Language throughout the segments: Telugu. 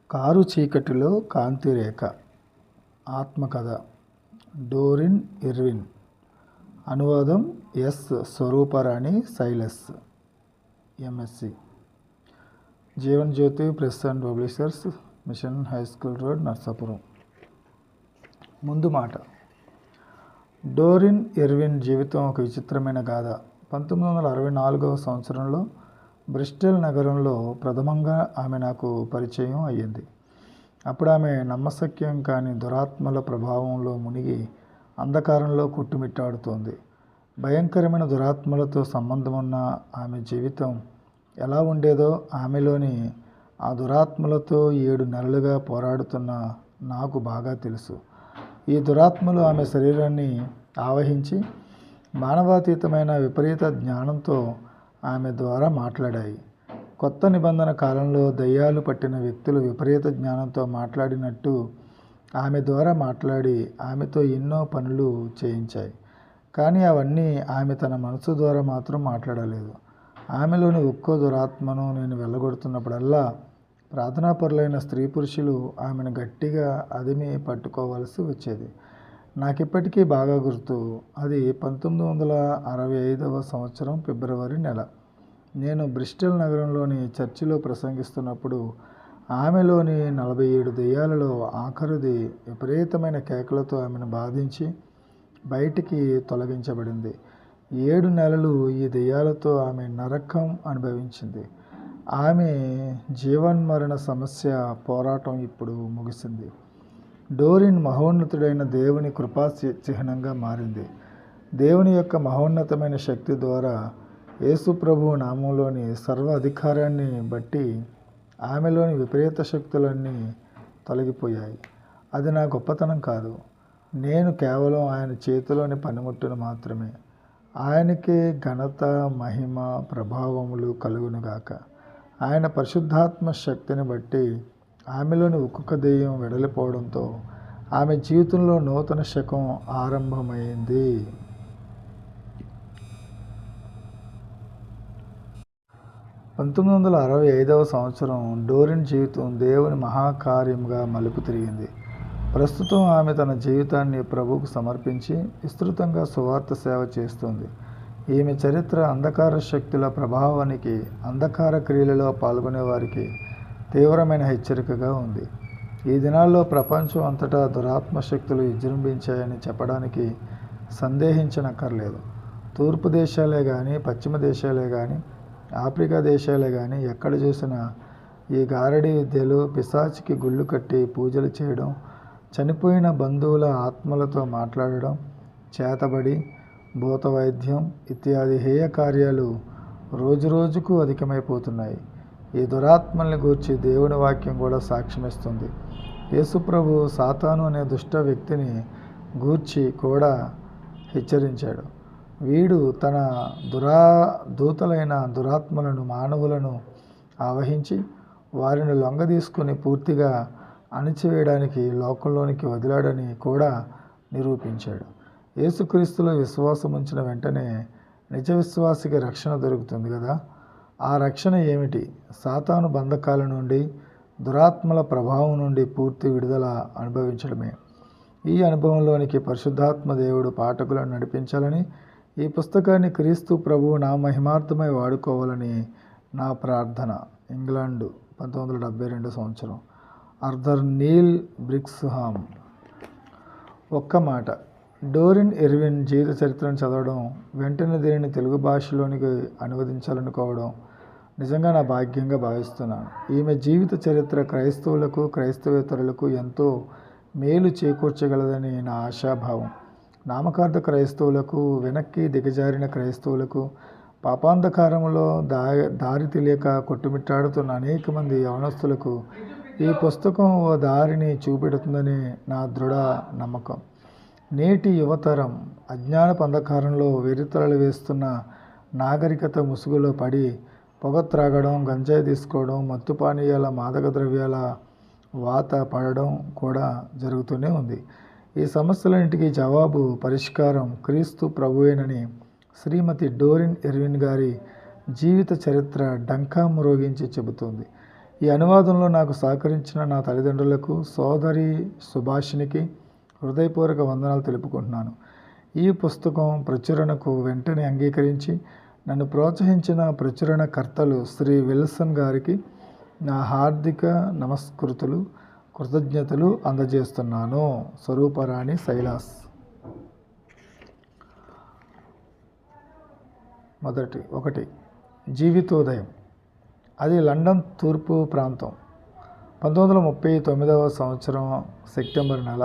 కారు చీకటిలో కాంతిరేఖ. ఆత్మకథ. Doreen Irwin. అనువాదం S. Swarooparani Silas, MSc. Jeevan Jyothi press and publishers, mission high school road, Narsapuram. ముందు మాట. డోరిన్ ఇర్విన్ జీవితం ఒక విచిత్రమైన గాథ. 1964వ సంవత్సరంలో బ్రిస్టల్ నగరంలో ప్రథమంగా ఆమె నాకు పరిచయం అయ్యింది. అప్పుడు ఆమె నమ్మశక్యం కాని దురాత్మల ప్రభావంలో మునిగి అంధకారంలో కొట్టుమిట్టాడుతోంది. భయంకరమైన దురాత్మలతో సంబంధమున్న ఆమె జీవితం ఎలా ఉండేదో ఆమెలోని ఆ దురాత్మలతో 7 నెలలుగా పోరాడుతున్న నాకు బాగా తెలుసు. ఈ దురాత్మలు ఆమె శరీరాన్ని ఆవహించి మానవాతీతమైన విపరీత జ్ఞానంతో ఆమె ద్వారా మాట్లాడాయి. కొత్త నిబంధన కాలంలో దయ్యాలు పట్టిన వ్యక్తులు విపరీత జ్ఞానంతో మాట్లాడినట్టు ఆమె ద్వారా మాట్లాడి ఆమెతో ఎన్నో పనులు చేయించాయి. కానీ అవన్నీ ఆమె తన మనసు ద్వారా మాత్రం మాట్లాడలేదు. ఆమెలోని ఒక్కో దురాత్మను నేను వెళ్ళగొడుతున్నప్పుడల్లా ప్రార్థనాపరులైన స్త్రీ పురుషులు ఆమెను గట్టిగా అదిమి పట్టుకోవలసి వచ్చేది. నాకిప్పటికీ బాగా గుర్తు. అది 1965వ సంవత్సరం ఫిబ్రవరి నెల. నేను బ్రిస్టల్ నగరంలోని చర్చిలో ప్రసంగిస్తున్నప్పుడు ఆమెలోని 47 దెయ్యాలలో ఆఖరుది విపరీతమైన కేకలతో ఆమెను బాధించి బయటికి తొలగించబడింది. 7 నెలలు ఈ దెయ్యాలతో ఆమె నరకం అనుభవించింది. ఆమె జీవన్మరణ సమస్య పోరాటం ఇప్పుడు ముగిసింది. డోరిన్ మహోన్నతుడైన దేవుని కృపా చిహ్నంగా మారింది. దేవుని యొక్క మహోన్నతమైన శక్తి ద్వారా యేసు ప్రభువు నామంలోని సర్వ అధికారాన్ని బట్టి ఆమెలోని విపరీత శక్తులన్నీ తొలగిపోయాయి. అది నా గొప్పతనం కాదు. నేను కేవలం ఆయన చేతిలోని పనిముట్టును మాత్రమే. ఆయనకే ఘనత, మహిమ, ప్రభావములు కలుగునుగాక. ఆయన పరిశుద్ధాత్మ శక్తిని బట్టి ఆమెలోని ఒక్కొక్క దెయ్యం వెడలిపోవడంతో ఆమె జీవితంలో నూతన శకం ఆరంభమైంది. పంతొమ్మిది 1965వ సంవత్సరం డోరిన్ జీవితం దేవుని మహాకార్యముగా మలుపు తిరిగింది. ప్రస్తుతం ఆమె తన జీవితాన్ని ప్రభువుకు సమర్పించి విస్తృతంగా సువార్త సేవ చేస్తుంది. ఈమె చరిత్ర అంధకార శక్తుల ప్రభావానికి, అంధకార క్రియలలో పాల్గొనే వారికి తీవ్రమైన హెచ్చరికగా ఉంది. ఈ దినాల్లో ప్రపంచం అంతటా దురాత్మ శక్తులు విజృంభించాయని చెప్పడానికి సందేహించనక్కర్లేదు. తూర్పు దేశాలే కానీ, పశ్చిమ దేశాలే కానీ, ఆఫ్రికా దేశాలే కానీ ఎక్కడ చూసినా ఈ గారడీ విద్యలు, పిశాచికి గుళ్ళు కట్టి పూజలు చేయడం, చనిపోయిన బంధువుల ఆత్మలతో మాట్లాడడం, చేతబడి, భూత వైద్యం ఇత్యాది హేయ కార్యాలు రోజురోజుకు అధికమైపోతున్నాయి. ఈ దురాత్మల్ని గూర్చి దేవుని వాక్యం కూడా సాక్ష్యమిస్తుంది. యేసుప్రభు సాతాను అనే దుష్ట వ్యక్తిని గూర్చి కూడా హెచ్చరించాడు. వీడు తన దూతలైన దురాత్మలను మానవులను ఆవహించి వారిని లొంగదీసుకుని పూర్తిగా అణిచివేయడానికి లోకంలోనికి వదిలాడని కూడా నిరూపించాడు. యేసుక్రీస్తులో విశ్వాసం ఉంచిన వెంటనే నిజ విశ్వాసికి రక్షణ దొరుకుతుంది కదా. ఆ రక్షణ ఏమిటి? సాతాను బంధకాల నుండి, దురాత్మల ప్రభావం నుండి పూర్తి విడుదల అనుభవించడమే. ఈ అనుభవంలోనికి పరిశుద్ధాత్మ దేవుడు పాఠకులను నడిపించాలని, ఈ పుస్తకాన్ని క్రీస్తు ప్రభువు నా మహిమార్థమై వాడుకోవాలని నా ప్రార్థన. ఇంగ్లాండ్, 1972 సంవత్సరం. ఆర్థర్ నీల్ బ్రిక్స్హామ్. ఒక్క మాట. డోరిన్ ఇర్విన్ జీవిత చరిత్రను చదవడం, వెంటనే దీనిని తెలుగు భాషలోనికి అనువదించాలనుకోవడం నిజంగా నా భాగ్యంగా భావిస్తున్నాను. ఈమె జీవిత చరిత్ర క్రైస్తవులకు, క్రైస్తవేతరులకు ఎంతో మేలు చేకూర్చగలదని నా ఆశాభావం. నామకార్థ క్రైస్తవులకు, వెనక్కి దిగజారిన క్రైస్తవులకు, పాపాంధకారంలో దారి తెలియక కొట్టుమిట్టాడుతున్న అనేక మంది యవనస్తులకు ఈ పుస్తకం ఓ దారిని చూపెడుతుందని నా దృఢ నమ్మకం. నేటి యువతరం అజ్ఞానపు అంధకారంలో వెర్రితలలు వేస్తున్న నాగరికత ముసుగులో పడి పొగ త్రాగడం, గంజాయి తీసుకోవడం, మత్తు పానీయాల, మాదక ద్రవ్యాల వాత పడడం కూడా జరుగుతూనే ఉంది. ఈ సమస్యలన్నింటికీ జవాబు, పరిష్కారం క్రీస్తు ప్రభువేనని శ్రీమతి డోరిన్ ఇర్విన్ గారి జీవిత చరిత్ర డంకా మ్రోగించి చెబుతోంది. ఈ అనువాదంలో నాకు సహకరించిన నా తల్లిదండ్రులకు, సోదరి సుభాషినికి హృదయపూర్వక వందనాలు తెలుపుకుంటున్నాను. ఈ పుస్తకం ప్రచురణకు వెంటనే అంగీకరించి నన్ను ప్రోత్సహించిన ప్రచురణకర్తలు శ్రీ విల్సన్ గారికి నా హార్దిక కృతజ్ఞతలు అందజేస్తున్నాను. స్వరూపరాణి శైలాస్. ఒకటి జీవితోదయం. అది లండన్ తూర్పు ప్రాంతం. 1939వ సంవత్సరం సెప్టెంబర్ నెల.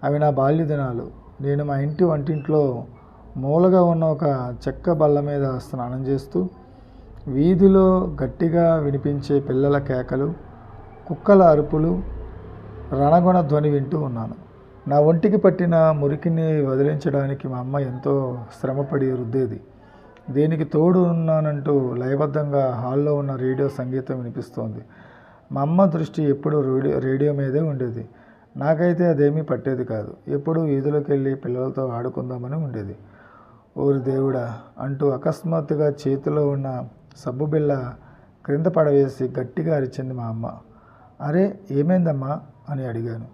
అవి నా బాల్య దినాలు. నేను మా ఇంటి వంటింట్లో మూలగా ఉన్న ఒక చెక్క బల్ల మీద స్నానం చేస్తూ వీధిలో గట్టిగా వినిపించే పిల్లల కేకలు, కుక్కల అరుపులు, రణగుణ ధ్వని వింటూ ఉన్నాను. నా ఒంటికి పట్టిన మురికిని వదిలించడానికి మా అమ్మ ఎంతో శ్రమపడి రుద్దేది. దీనికి తోడు ఉన్నానంటూ లయబద్ధంగా హాల్లో ఉన్న రేడియో సంగీతం వినిపిస్తోంది. మా అమ్మ దృష్టి ఎప్పుడూ రేడియో మీదే ఉండేది. నాకైతే అదేమీ పట్టేది కాదు. ఎప్పుడూ వీధిలోకి వెళ్ళి పిల్లలతో ఆడుకుందామని ఉండేది. ఓరి దేవుడా అంటూ అకస్మాత్తుగా చేతిలో ఉన్న సబ్బు బిళ్ళ క్రింద పడవేసి గట్టిగా అరిచింది మా అమ్మ. అరే ఏమైందమ్మా అని అడిగాను.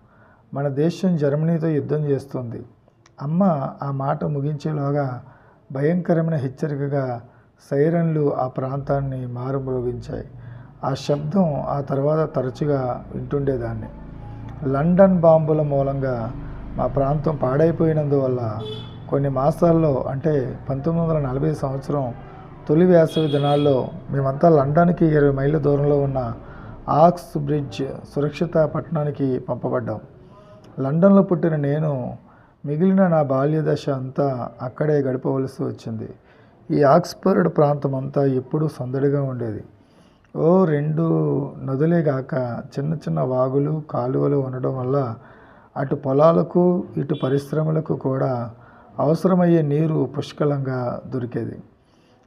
మన దేశం జర్మనీతో యుద్ధం చేస్తుంది. అమ్మ ఆ మాట ముగించేలోగా భయంకరమైన హెచ్చరికగా సైరన్లు ఆ ప్రాంతాన్ని మారుమ్రోగించాయి. ఆ శబ్దం ఆ తర్వాత తరచుగా వింటుండేదాన్ని. లండన్ బాంబుల మూలంగా మా ప్రాంతం పాడైపోయినందువల్ల కొన్ని మాసాల్లో, అంటే 1940 సంవత్సరం తొలి వేసవి దినాల్లో మేమంతా లండన్కి 20 మైళ్ళ దూరంలో ఉన్న ఆక్స్ బ్రిడ్జ్ సురక్షిత పట్టణానికి పంపబడ్డాం. లండన్లో పుట్టిన నేను మిగిలిన నా బాల్య దశ అంతా అక్కడే గడపవలసి వచ్చింది. ఈ ఆక్స్ఫర్డ్ ప్రాంతం అంతా ఎప్పుడూ సందడిగా ఉండేది. 2 నదులే గాక చిన్న చిన్న వాగులు, కాలువలు ఉండడం వల్ల అటు పొలాలకు ఇటు పరిశ్రమలకు కూడా అవసరమయ్యే నీరు పుష్కలంగా దొరికేది.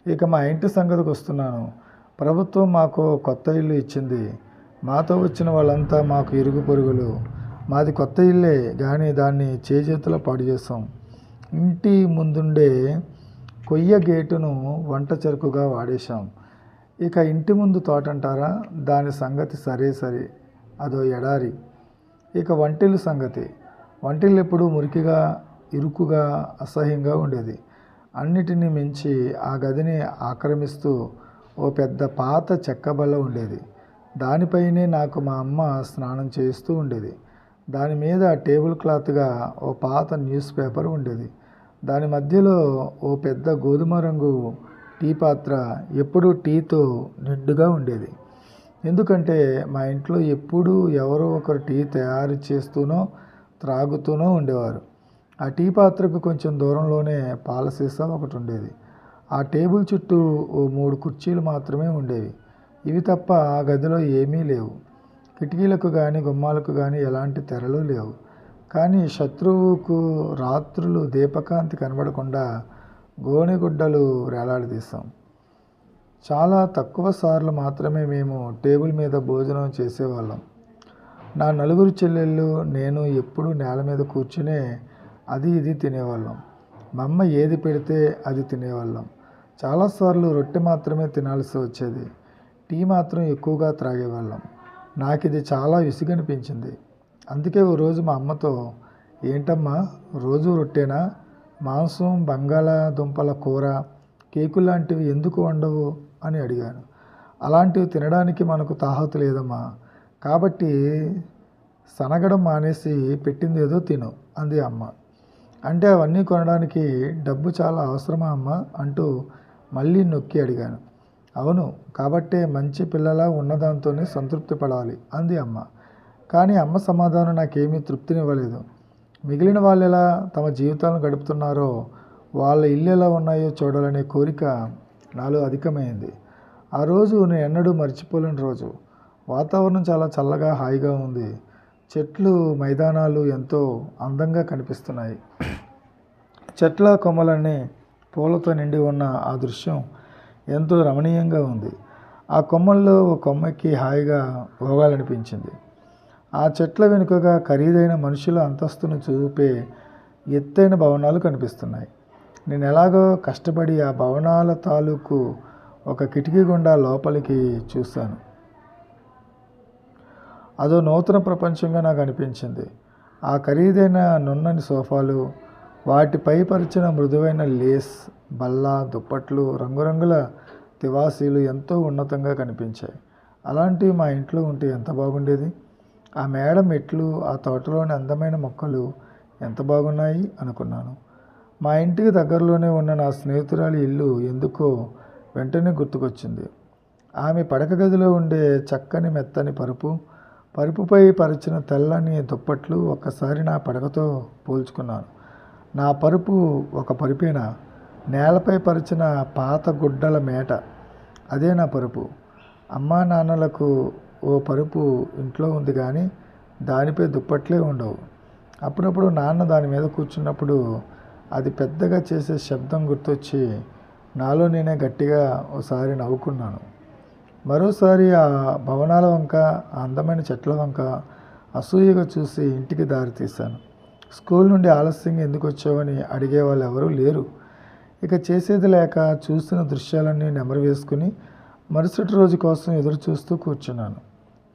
ఇక మా ఇంటి సంగతికి వస్తున్నాను. ప్రభుత్వం మాకు కొత్త ఇల్లు ఇచ్చింది. మాతో వచ్చిన వాళ్ళంతా మాకు ఇరుగు పొరుగులు. మాది కొత్త ఇల్లే కానీ దాన్ని చేజేతులో పాడు చేసాం. ఇంటి ముందుండే కొయ్య గేటును వంట చెరుకుగా వాడేశాం. ఇక ఇంటి ముందు తోట అంటారా, దాని సంగతి సరే, అదో ఎడారి. ఇక వంటిల్లు సంగతి. వంటిల్లు ఎప్పుడూ మురికిగా, ఇరుకుగా, అసహ్యంగా ఉండేది. అన్నిటినీ మించి ఆ గదిని ఆక్రమిస్తూ ఓ పెద్ద పాత చెక్క బల్ల ఉండేది. దానిపైనే నాకు మా అమ్మ స్నానం చేస్తూ ఉండేది. దాని మీద టేబుల్ క్లాత్గా ఓ పాత న్యూస్ పేపర్ ఉండేది. దాని మధ్యలో ఓ పెద్ద గోధుమ రంగు టీ పాత్ర ఎప్పుడూ టీతో నిండుగా ఉండేది. ఎందుకంటే మా ఇంట్లో ఎప్పుడూ ఎవరో ఒకరు టీ తయారు చేస్తూనో త్రాగుతూనో ఉండేవారు. ఆ టీ పాత్రకు కొంచెం దూరంలోనే పాల సీసా ఒకటి ఉండేది. ఆ టేబుల్ చుట్టూ ఓ 3 కుర్చీలు మాత్రమే ఉండేవి. ఇవి తప్ప ఆ గదిలో ఏమీ లేవు. కిటికీలకు కానీ గుమ్మాలకు కానీ ఎలాంటి తెరలు లేవు. కానీ శత్రువుకు రాత్రులు దీపకాంతి కనబడకుండా గోనెగుడ్డలు వేలాడదీశాం. చాలా తక్కువ సార్లు మాత్రమే మేము టేబుల్ మీద భోజనం చేసేవాళ్ళం. నా 4 చెల్లెళ్ళు, నేను ఎప్పుడూ నేల మీద కూర్చునే అది ఇది తినేవాళ్ళం. మా అమ్మ ఏది పెడితే అది తినేవాళ్ళం. చాలాసార్లు రొట్టె మాత్రమే తినాల్సి వచ్చేది. టీ మాత్రం ఎక్కువగా త్రాగేవాళ్ళం. నాకు ఇది చాలా విసుగనిపించింది. అందుకే ఓ రోజు మా అమ్మతో, ఏంటమ్మా రోజు రొట్టెనా, మాంసం, బంగాళాదుంపల కూర, కేకు లాంటివి ఎందుకు వండవు అని అడిగాను. అలాంటివి తినడానికి మనకు తాహతు లేదమ్మా, కాబట్టి సనగడం మానేసి పెట్టింది ఏదో తిను అంది అమ్మ. అంటే అవన్నీ కొనడానికి డబ్బు చాలా అవసరమా అమ్మ అంటూ మళ్ళీ నొక్కి అడిగాను. అవును, కాబట్టే మంచి పిల్లలా ఉన్నదాంతోనే సంతృప్తి పడాలి అంది అమ్మ. కానీ అమ్మ సమాధానం నాకేమీ తృప్తినివ్వలేదు. మిగిలిన వాళ్ళు ఎలా తమ జీవితాలను గడుపుతున్నారో, వాళ్ళ ఇల్లు ఎలా ఉన్నాయో చూడాలనే కోరిక నాలో అధికమైంది. ఆ రోజు నేను ఎన్నడూ మర్చిపోలేని రోజు. వాతావరణం చాలా చల్లగా హాయిగా ఉంది. చెట్లు, మైదానాలు ఎంతో అందంగా కనిపిస్తున్నాయి. చెట్ల కొమ్మలన్నీ పూలతో నిండి ఉన్న ఆ దృశ్యం ఎంతో రమణీయంగా ఉంది. ఆ కొమ్మల్లో ఓ కొమ్మకి హాయిగా ఊగాలనిపించింది. ఆ చెట్ల వెనుకగా ఖరీదైన మనుషుల అంతస్తును చూపే ఎత్తైన భవనాలు కనిపిస్తున్నాయి. నేను ఎలాగో కష్టపడి ఆ భవనాల తాలూకు ఒక కిటికీ గుండా లోపలికి చూశాను. అదో నూతన ప్రపంచంగా నాకు అనిపించింది. ఆ ఖరీదైన నున్నని సోఫాలు, వాటిపై పరిచిన మృదువైన లేస్, బల్ల, దుప్పట్లు, రంగురంగుల తివాసీలు ఎంతో ఉన్నతంగా కనిపించాయి. అలాంటివి మా ఇంట్లో ఉంటే ఎంత బాగుండేది. ఆ మేడ మెట్లు, ఆ తోటలోని అందమైన మొక్కలు ఎంత బాగున్నాయి అనుకున్నాను. మా ఇంటికి దగ్గరలోనే ఉన్న నా స్నేహితురాలి ఇల్లు ఎందుకో వెంటనే గుర్తుకొచ్చింది. ఆమె పడక గదిలో ఉండే చక్కని మెత్తని పరుపుపై పరిచిన తెల్లని దుప్పట్లు ఒక్కసారి నా పడకతో పోల్చుకున్నాను. నా పరుపు ఒక పరుపేనా? నేలపై పరిచిన పాత గుడ్డల మేట, అదే నా పరుపు. అమ్మా నాన్నలకు ఓ పరుపు ఇంట్లో ఉంది కానీ దానిపై దుప్పట్లే ఉండవు. అప్పుడప్పుడు నాన్న దాని మీద కూర్చున్నప్పుడు అది పెద్దగా చేసే శబ్దం గుర్తొచ్చి నాలో నేనే గట్టిగా ఓసారి నవ్వుకున్నాను. మరోసారి ఆ భవనాల వంక, ఆ అందమైన చెట్ల వంక అసూయగా చూసి ఇంటికి దారి తీశాను. స్కూల్ నుండి ఆలస్యంగా ఎందుకు వచ్చావని అడిగే వాళ్ళు ఎవరూ లేరు. ఇక చేసేది లేక చూసిన దృశ్యాలన్నీ నెమరు వేసుకుని మరుసటి రోజు కోసం ఎదురు చూస్తూ కూర్చున్నాను.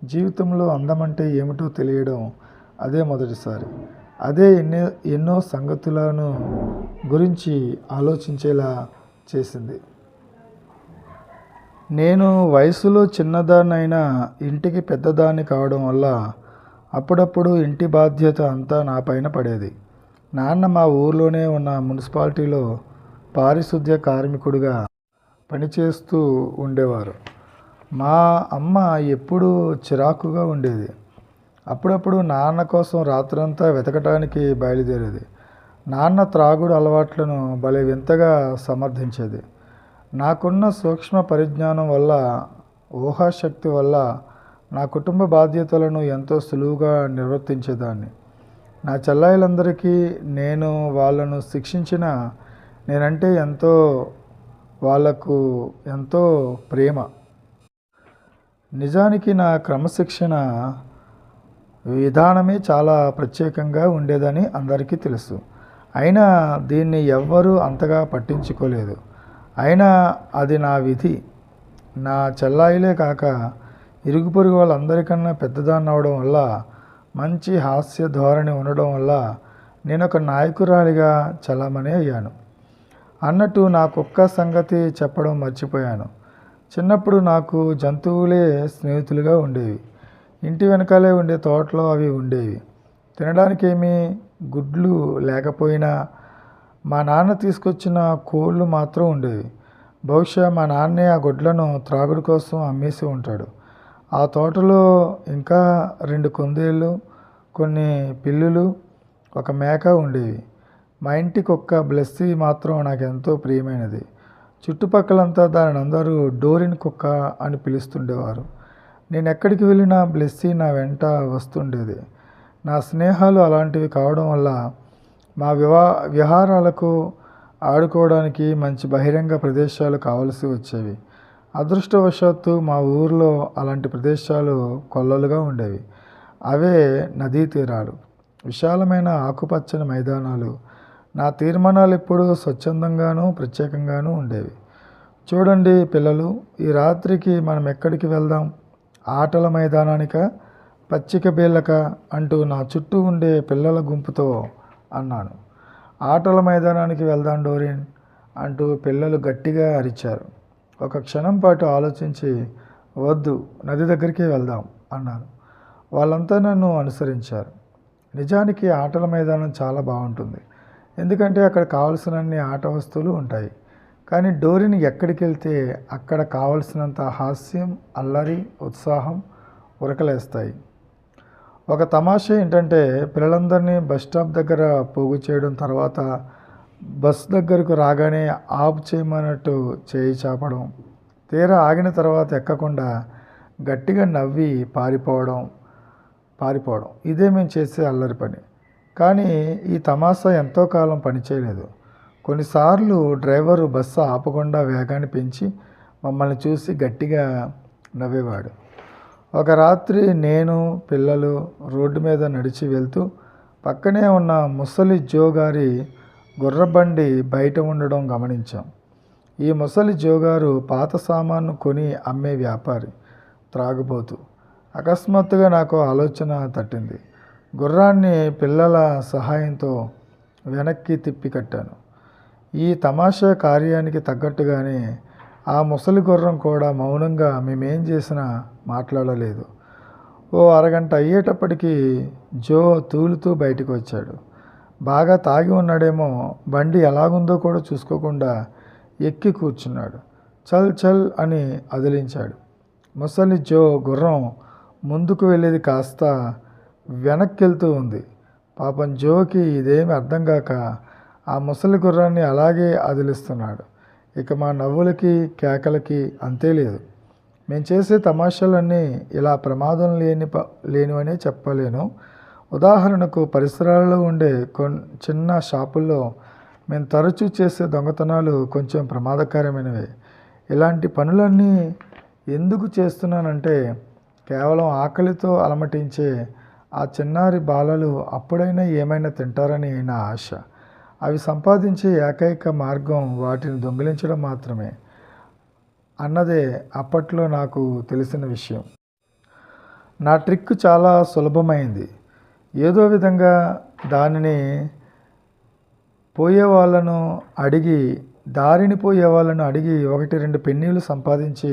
జీవితంలో అందమంటే ఏమిటో తెలియడం అదే మొదటిసారి. అదే ఎన్నో సంగతులను గురించి ఆలోచించేలా చేసింది. నేను వయసులో చిన్నదాన్నైనా ఇంటికి పెద్దదాన్ని కావడం వల్ల అప్పుడప్పుడు ఇంటి బాధ్యత అంతా నా పైన పడేది. నాన్న మా ఊర్లోనే ఉన్న మున్సిపాలిటీలో పారిశుద్ధ్య కార్మికుడిగా పనిచేస్తూ ఉండేవారు. మా అమ్మ ఎప్పుడూ చిరాకుగా ఉండేది. అప్పుడప్పుడు నాన్న కోసం రాత్రంతా వెతకటానికి బయలుదేరేది. నాన్న త్రాగుడు అలవాట్లను భలే వింతగా సమర్థించేది. నాకున్న సూక్ష్మ పరిజ్ఞానం వల్ల, ఊహాశక్తి వల్ల నా కుటుంబ బాధ్యతలను ఎంతో సులువుగా నిర్వర్తించేదాన్ని. నా చెల్లాయిలందరికీ నేను వాళ్ళను శిక్షించిన నేనంటే వాళ్లకు ఎంతో ప్రేమ. నిజానికి నా క్రమశిక్షణ విధానమే చాలా ప్రత్యేకంగా ఉండేదని అందరికీ తెలుసు. అయినా దీన్ని ఎవ్వరూ అంతగా పట్టించుకోలేదు. అయినా అది నా విధి. నా చెల్లాయిలే కాక ఇరుగు పొరుగు వాళ్ళందరికన్నా పెద్దదాన్ని అవడం వల్ల, మంచి హాస్య ధోరణి ఉండడం వల్ల నేను ఒక నాయకురాలిగా చలామణి అయ్యాను. అన్నట్టు నా కుక్క సంగతి చెప్పడం మర్చిపోయాను. చిన్నప్పుడు నాకు జంతువులే స్నేహితులుగా ఉండేవి. ఇంటి వెనకాలే ఉండే తోటలో అవి ఉండేవి. తినడానికి ఏమీ గుడ్లు లేకపోయినా మా నాన్న తీసుకొచ్చిన కోళ్ళు మాత్రం ఉండేవి. బహుశా మా నాన్నే ఆ గుడ్లను త్రాగుడు కోసం అమ్మేసి ఉంటాడు. ఆ తోటలో ఇంకా 2 కుందేళ్ళు, కొన్ని పిల్లులు, ఒక మేక ఉండేవి. మా ఇంటి కుక్క బ్లెస్సీ మాత్రం నాకెంతో ప్రియమైనది. చుట్టుపక్కలంతా దానిని అందరూ డోరిన్ కుక్క అని పిలుస్తుండేవారు. నేను ఎక్కడికి వెళ్ళినా బ్లెస్సీ నా వెంట వస్తుండేది. నా స్నేహాలు అలాంటివి కావడం వల్ల మా విహారాలకు, ఆడుకోవడానికి మంచి బహిరంగ ప్రదేశాలు కావలసి వచ్చేవి. అదృష్టవశాత్తు మా ఊరిలో అలాంటి ప్రదేశాలు కొల్లలుగా ఉండేవి. అవే నదీ తీరాలు, విశాలమైన ఆకుపచ్చని మైదానాలు. నా తీర్మానాలు ఎప్పుడూ స్వచ్ఛందంగానూ ప్రత్యేకంగానూ ఉండేవి. చూడండి పిల్లలు, ఈ రాత్రికి మనం ఎక్కడికి వెళ్దాం? ఆటల మైదానానికా, పచ్చిక బేళ్ళకా అంటూ నా చుట్టూ ఉండే పిల్లల గుంపుతో అన్నాను. ఆటల మైదానానికి వెళ్దాం డోరిన్ అంటూ పిల్లలు గట్టిగా అరిచారు. ఒక క్షణం పాటు ఆలోచించి, వద్దు, నది దగ్గరికే వెళ్దాం అన్నాను. వాళ్ళంతా నన్ను అనుసరించారు. నిజానికి ఆటల మైదానం చాలా బాగుంటుంది. ఎందుకంటే అక్కడ కావలసినన్ని ఆట వస్తువులు ఉంటాయి. కానీ డోరిన్ ఎక్కడికి వెళ్తే అక్కడ కావలసినంత హాస్యం, అల్లరి, ఉత్సాహం ఉరకలేస్తాయి. ఒక తమాషా ఏంటంటే పిల్లలందరినీ బస్ స్టాప్ దగ్గర పోగు చేయడం, తర్వాత బస్ దగ్గరకు రాగానే ఆపు చేయమన్నట్టు చేయి చాపడం, తీరా ఆగిన తర్వాత ఎక్కకుండా గట్టిగా నవ్వి పారిపోవడం. ఇదే మేము చేసే అల్లరి పని. కానీ ఈ తమాషా ఎంతో కాలం పనిచేయలేదు. కొన్నిసార్లు డ్రైవరు బస్సు ఆపకుండా వేగాన్ని పెంచి మమ్మల్ని చూసి గట్టిగా నవ్వేవాడు. ఒక రాత్రి నేను, పిల్లలు రోడ్డు మీద నడిచి వెళ్తూ పక్కనే ఉన్న ముసలి జో గారి గుర్రబండి బయట ఉండడం గమనించాం. ఈ ముసలి జో గారు పాత సామాను కొని అమ్మే వ్యాపారి, త్రాగుబోతు. అకస్మాత్తుగా నాకు ఆలోచన తట్టింది. గుర్రాన్ని పిల్లల సహాయంతో వెనక్కి తిప్పి కట్టాను. ఈ తమాషా కార్యానికి తగ్గట్టుగానే ఆ ముసలి గుర్రం కూడా మౌనంగా మేమేం చేసినా మాట్లాడలేదు. ఓ అరగంట అయ్యేటప్పటికి జో తూలుతూ బయటికి వచ్చాడు. బాగా తాగి ఉన్నాడేమో, బండి ఎలాగుందో కూడా చూసుకోకుండా ఎక్కి కూర్చున్నాడు. చల్ చల్ అని అదిలించాడు. ముసలి జో గుర్రం ముందుకు వెళ్ళేది కాస్త వెనక్కెళ్తూ ఉంది. పాపం జోకి ఇదేమి అర్థం కాక ఆ ముసలి గుర్రాన్ని అలాగే అదిలిస్తున్నాడు. ఇక మా నవ్వులకి కేకలకి అంతే లేదు. మేము చేసే తమాషాలన్నీ ఇలా ప్రమాదం లేనివనే చెప్పలేను. ఉదాహరణకు పరిసరాల్లో ఉండే చిన్న షాపుల్లో మేము తరచూ చేసే దొంగతనాలు కొంచెం ప్రమాదకరమైనవే. ఇలాంటి పనులన్నీ ఎందుకు చేస్తున్నానంటే కేవలం ఆకలితో అలమటించే ఆ చిన్నారి బాలలు అప్పుడైనా ఏమైనా తింటారని నా ఆశ. అవి సంపాదించే ఏకైక మార్గం వాటిని దొంగిలించడం మాత్రమే అన్నదే అప్పట్లో నాకు తెలిసిన విషయం. నా ట్రిక్ చాలా సులభమైంది. ఏదో విధంగా దారిని పోయే వాళ్ళను అడిగి 1-2 పెన్నీలు సంపాదించి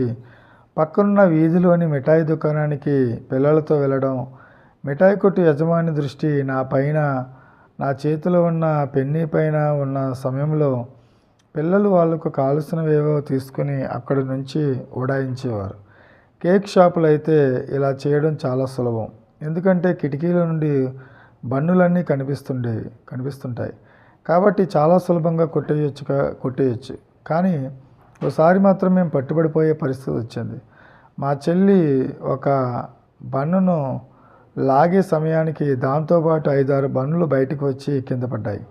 పక్కనున్న వీధిలోని మిఠాయి దుకాణానికి పిల్లలతో వెళ్ళడం. మిఠాయి కొట్టు యజమాని దృష్టి నా చేతిలో ఉన్న పెన్నీ పైన ఉన్న సమయంలో పిల్లలు వాళ్ళకు కావలసినవేవో తీసుకుని అక్కడి నుంచి ఉడాయించేవారు. కేక్ షాపులు అయితే ఇలా చేయడం చాలా సులభం. ఎందుకంటే కిటికీల నుండి బన్నులన్నీ కనిపిస్తుంటాయి కాబట్టి చాలా సులభంగా కొట్టేయచ్చు. కానీ ఒకసారి మాత్రం మేము పట్టుబడిపోయే పరిస్థితి వచ్చింది. మా చెల్లి ఒక బన్నును లాగే సమయానికి దాంతోపాటు 5-6 బన్నులు బయటకు వచ్చి కింద పడ్డాయి.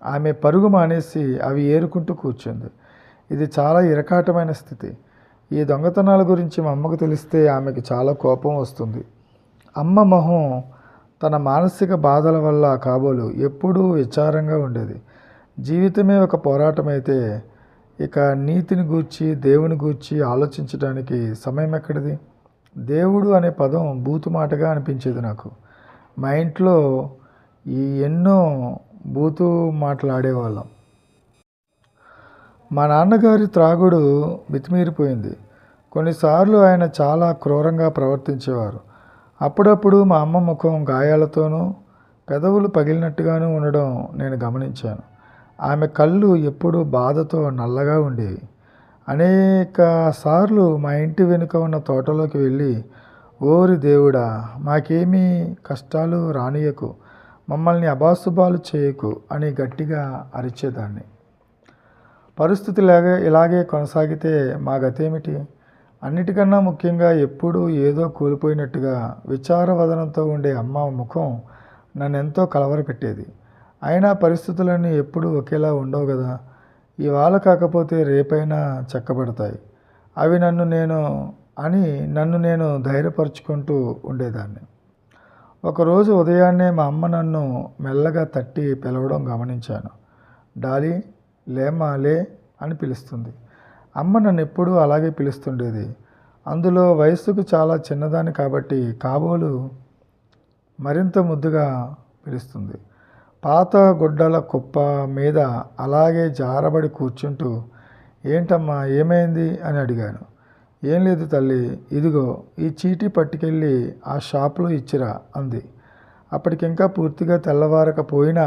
ఆమె పరుగు మానేసి అవి ఏరుకుంటూ కూర్చుంది. ఇది చాలా ఇరకాటమైన స్థితి. ఈ దొంగతనాల గురించి మా అమ్మకు తెలిస్తే ఆమెకు చాలా కోపం వస్తుంది. అమ్మ మొహం తన మానసిక బాధల వల్ల కాబోలు ఎప్పుడూ విచారంగా ఉండేది. జీవితమే ఒక పోరాటమైతే ఇక నీతిని గూర్చి దేవుని గూర్చి ఆలోచించడానికి సమయం ఎక్కడిది? దేవుడు అనే పదం బూతు మాటగా అనిపించేది నాకు. మా ఇంట్లో ఎన్నో బూతు మాట్లాడేవాళ్ళం. మా నాన్నగారి త్రాగుడు మితిమీరిపోయింది. కొన్నిసార్లు ఆయన చాలా క్రూరంగా ప్రవర్తించేవారు. అప్పుడప్పుడు మా అమ్మ ముఖం గాయాలతోనూ పెదవులు పగిలినట్టుగాను ఉండడం నేను గమనించాను. ఆమె కళ్ళు ఎప్పుడూ బాధతో నల్లగా ఉండేవి. అనేక సార్లు మా ఇంటి వెనుక ఉన్న తోటలోకి వెళ్ళి, ఓరి దేవుడా, మాకేమీ కష్టాలు రానియకు, మమ్మల్ని అభాసుభాలు చేయకు అని గట్టిగా అరిచేదాన్ని. పరిస్థితి ఇలాగే కొనసాగితే మా గతేమిటి? అన్నిటికన్నా ముఖ్యంగా ఎప్పుడూ ఏదో కోల్పోయినట్టుగా విచారవదనంతో ఉండే అమ్మ ముఖం నన్నెంతో కలవరపెట్టేది. అయినా పరిస్థితులన్నీ ఎప్పుడూ ఒకేలా ఉండవు కదా. ఇవాళ కాకపోతే రేపైనా చక్కబడతాయి. అవి నన్ను నేను ధైర్యపరుచుకుంటూ ఉండేదాన్ని. ఒకరోజు ఉదయాన్నే మా అమ్మ నన్ను మెల్లగా తట్టి పిలవడం గమనించాను. డాలీ, లేమ్మా లే అని పిలుస్తుంది. అమ్మ నన్ను ఎప్పుడూ అలాగే పిలుస్తుండేది. అందులో వయస్సుకు చాలా చిన్నదాన్ని కాబట్టి కాబోలు మరింత ముద్దుగా పిలుస్తుంది. పాత గుడ్డల కుప్ప మీద అలాగే జారబడి కూర్చుంటూ, ఏంటమ్మా ఏమైంది అని అడిగాను. ఏం లేదు తల్లి, ఇదిగో ఈ చీటీ పట్టుకెళ్ళి ఆ షాపులో ఇచ్చిరా అంది. అప్పటికింకా పూర్తిగా తెల్లవారకపోయినా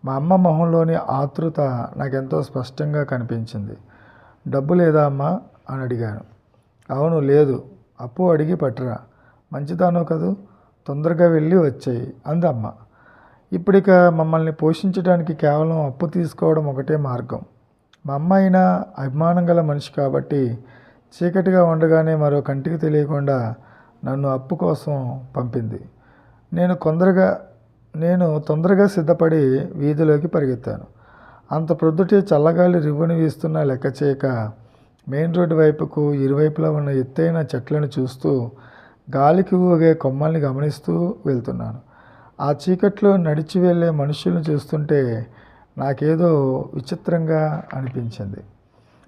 మా అమ్మ మొహంలోని ఆతృత నాకెంతో స్పష్టంగా కనిపించింది. డబ్బు లేదా అమ్మా అని అడిగాను. అవును లేదు, అప్పు అడిగి పట్టురా, మంచిదానో కదూ, తొందరగా వెళ్ళి వచ్చేయి అందమ్మ. ఇప్పుడిక మమ్మల్ని పోషించడానికి కేవలం అప్పు తీసుకోవడం ఒకటే మార్గం. మా అమ్మ అయినా అభిమానం గల మనిషి కాబట్టి చీకటిగా ఉండగానే మరో కంటికి తెలియకుండా నన్ను అప్పు కోసం పంపింది. నేను తొందరగా సిద్ధపడి వీధిలోకి పరిగెత్తాను. అంత ప్రొద్దుటే చల్లగాలి రివ్వుని వీస్తున్న లెక్క చేయక మెయిన్ రోడ్డు వైపుకు ఇరువైపులా ఉన్న ఎత్తైన చెట్లను చూస్తూ గాలికి ఊగే కొమ్మల్ని గమనిస్తూ వెళ్తున్నాను. ఆ చీకట్లో నడిచి వెళ్ళే మనుషులను చూస్తుంటే నాకేదో విచిత్రంగా అనిపించింది.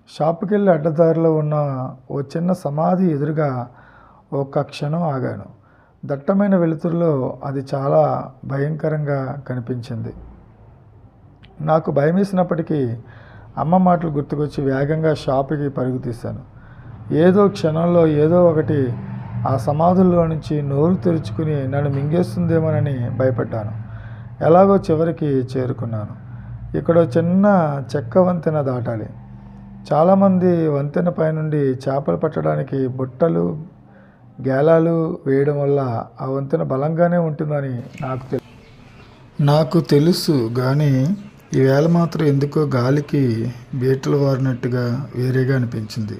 షాపుకెళ్ళి అడ్డదారిలో ఉన్న ఓ చిన్న సమాధి ఎదురుగా ఒక్క క్షణం ఆగాను. దట్టమైన వెలుతురులో అది చాలా భయంకరంగా కనిపించింది. నాకు భయమేసినప్పటికీ అమ్మ మాటలు గుర్తుకొచ్చి వేగంగా షాపుకి పరుగు తీశాను. ఏదో క్షణంలో ఏదో ఒకటి ఆ సమాధుల్లో నుంచి నోరు తెరుచుకుని నన్ను మింగేస్తుందేమోనని భయపడ్డాను. ఎలాగో చివరికి చేరుకున్నాను. ఇక్కడ చిన్న చెక్క వంతెన దాటాలి. చాలామంది వంతెన పైనుండి చేపలు పట్టడానికి బుట్టలు గేలాలు వేయడం వల్ల ఆ వంతెన బలంగానే ఉంటుందని నాకు తెలుసు కానీ ఈవేళ మాత్రం ఎందుకో గాలికి బీటలు వారినట్టుగా వేరేగా అనిపించింది.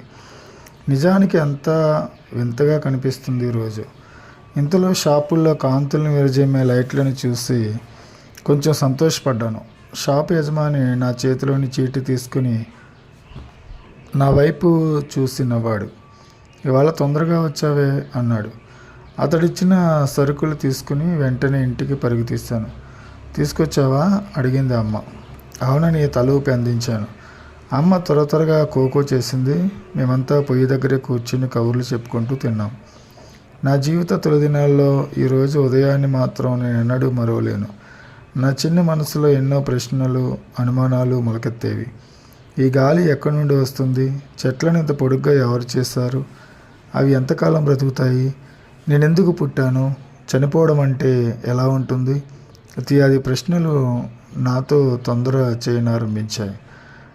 నిజానికి అంతా వింతగా కనిపిస్తుంది ఈరోజు. ఇంతలో షాపుల్లో కాంతులను విరజేమే లైట్లను చూసి కొంచెం సంతోషపడ్డాను. షాపు యజమాని నా చేతిలోని చీటీ తీసుకుని నా వైపు చూసి నవ్వాడు. ఇవాళ తొందరగా వచ్చావే అన్నాడు. అతడిచ్చిన సరుకులు తీసుకుని వెంటనే ఇంటికి పరుగు తీశాను. తీసుకొచ్చావా అడిగింది అమ్మ. అవునని తల ఊపి అందించాను. అమ్మ త్వరగా కోకో చేసింది. మేమంతా పొయ్యి దగ్గరే కూర్చుని కబుర్లు చెప్పుకుంటూ తిన్నాం. నా జీవిత తొలి దినాల్లో ఈరోజు ఉదయాన్ని మాత్రం నేను ఎన్నడూ మరవలేను. నా చిన్న మనసులో ఎన్నో ప్రశ్నలు అనుమానాలు మొలకెత్తేవి. ఈ గాలి ఎక్కడి నుండి వస్తుంది? చెట్లను ఇంత పొడుగ్గా ఎవరు చేశారు? అవి ఎంతకాలం బ్రతుకుతాయి? నేనెందుకు పుట్టాను? చనిపోవడం అంటే ఎలా ఉంటుంది? ఇత్యాది ప్రశ్నలు నాతో తొందర చేయనారంభించాయి.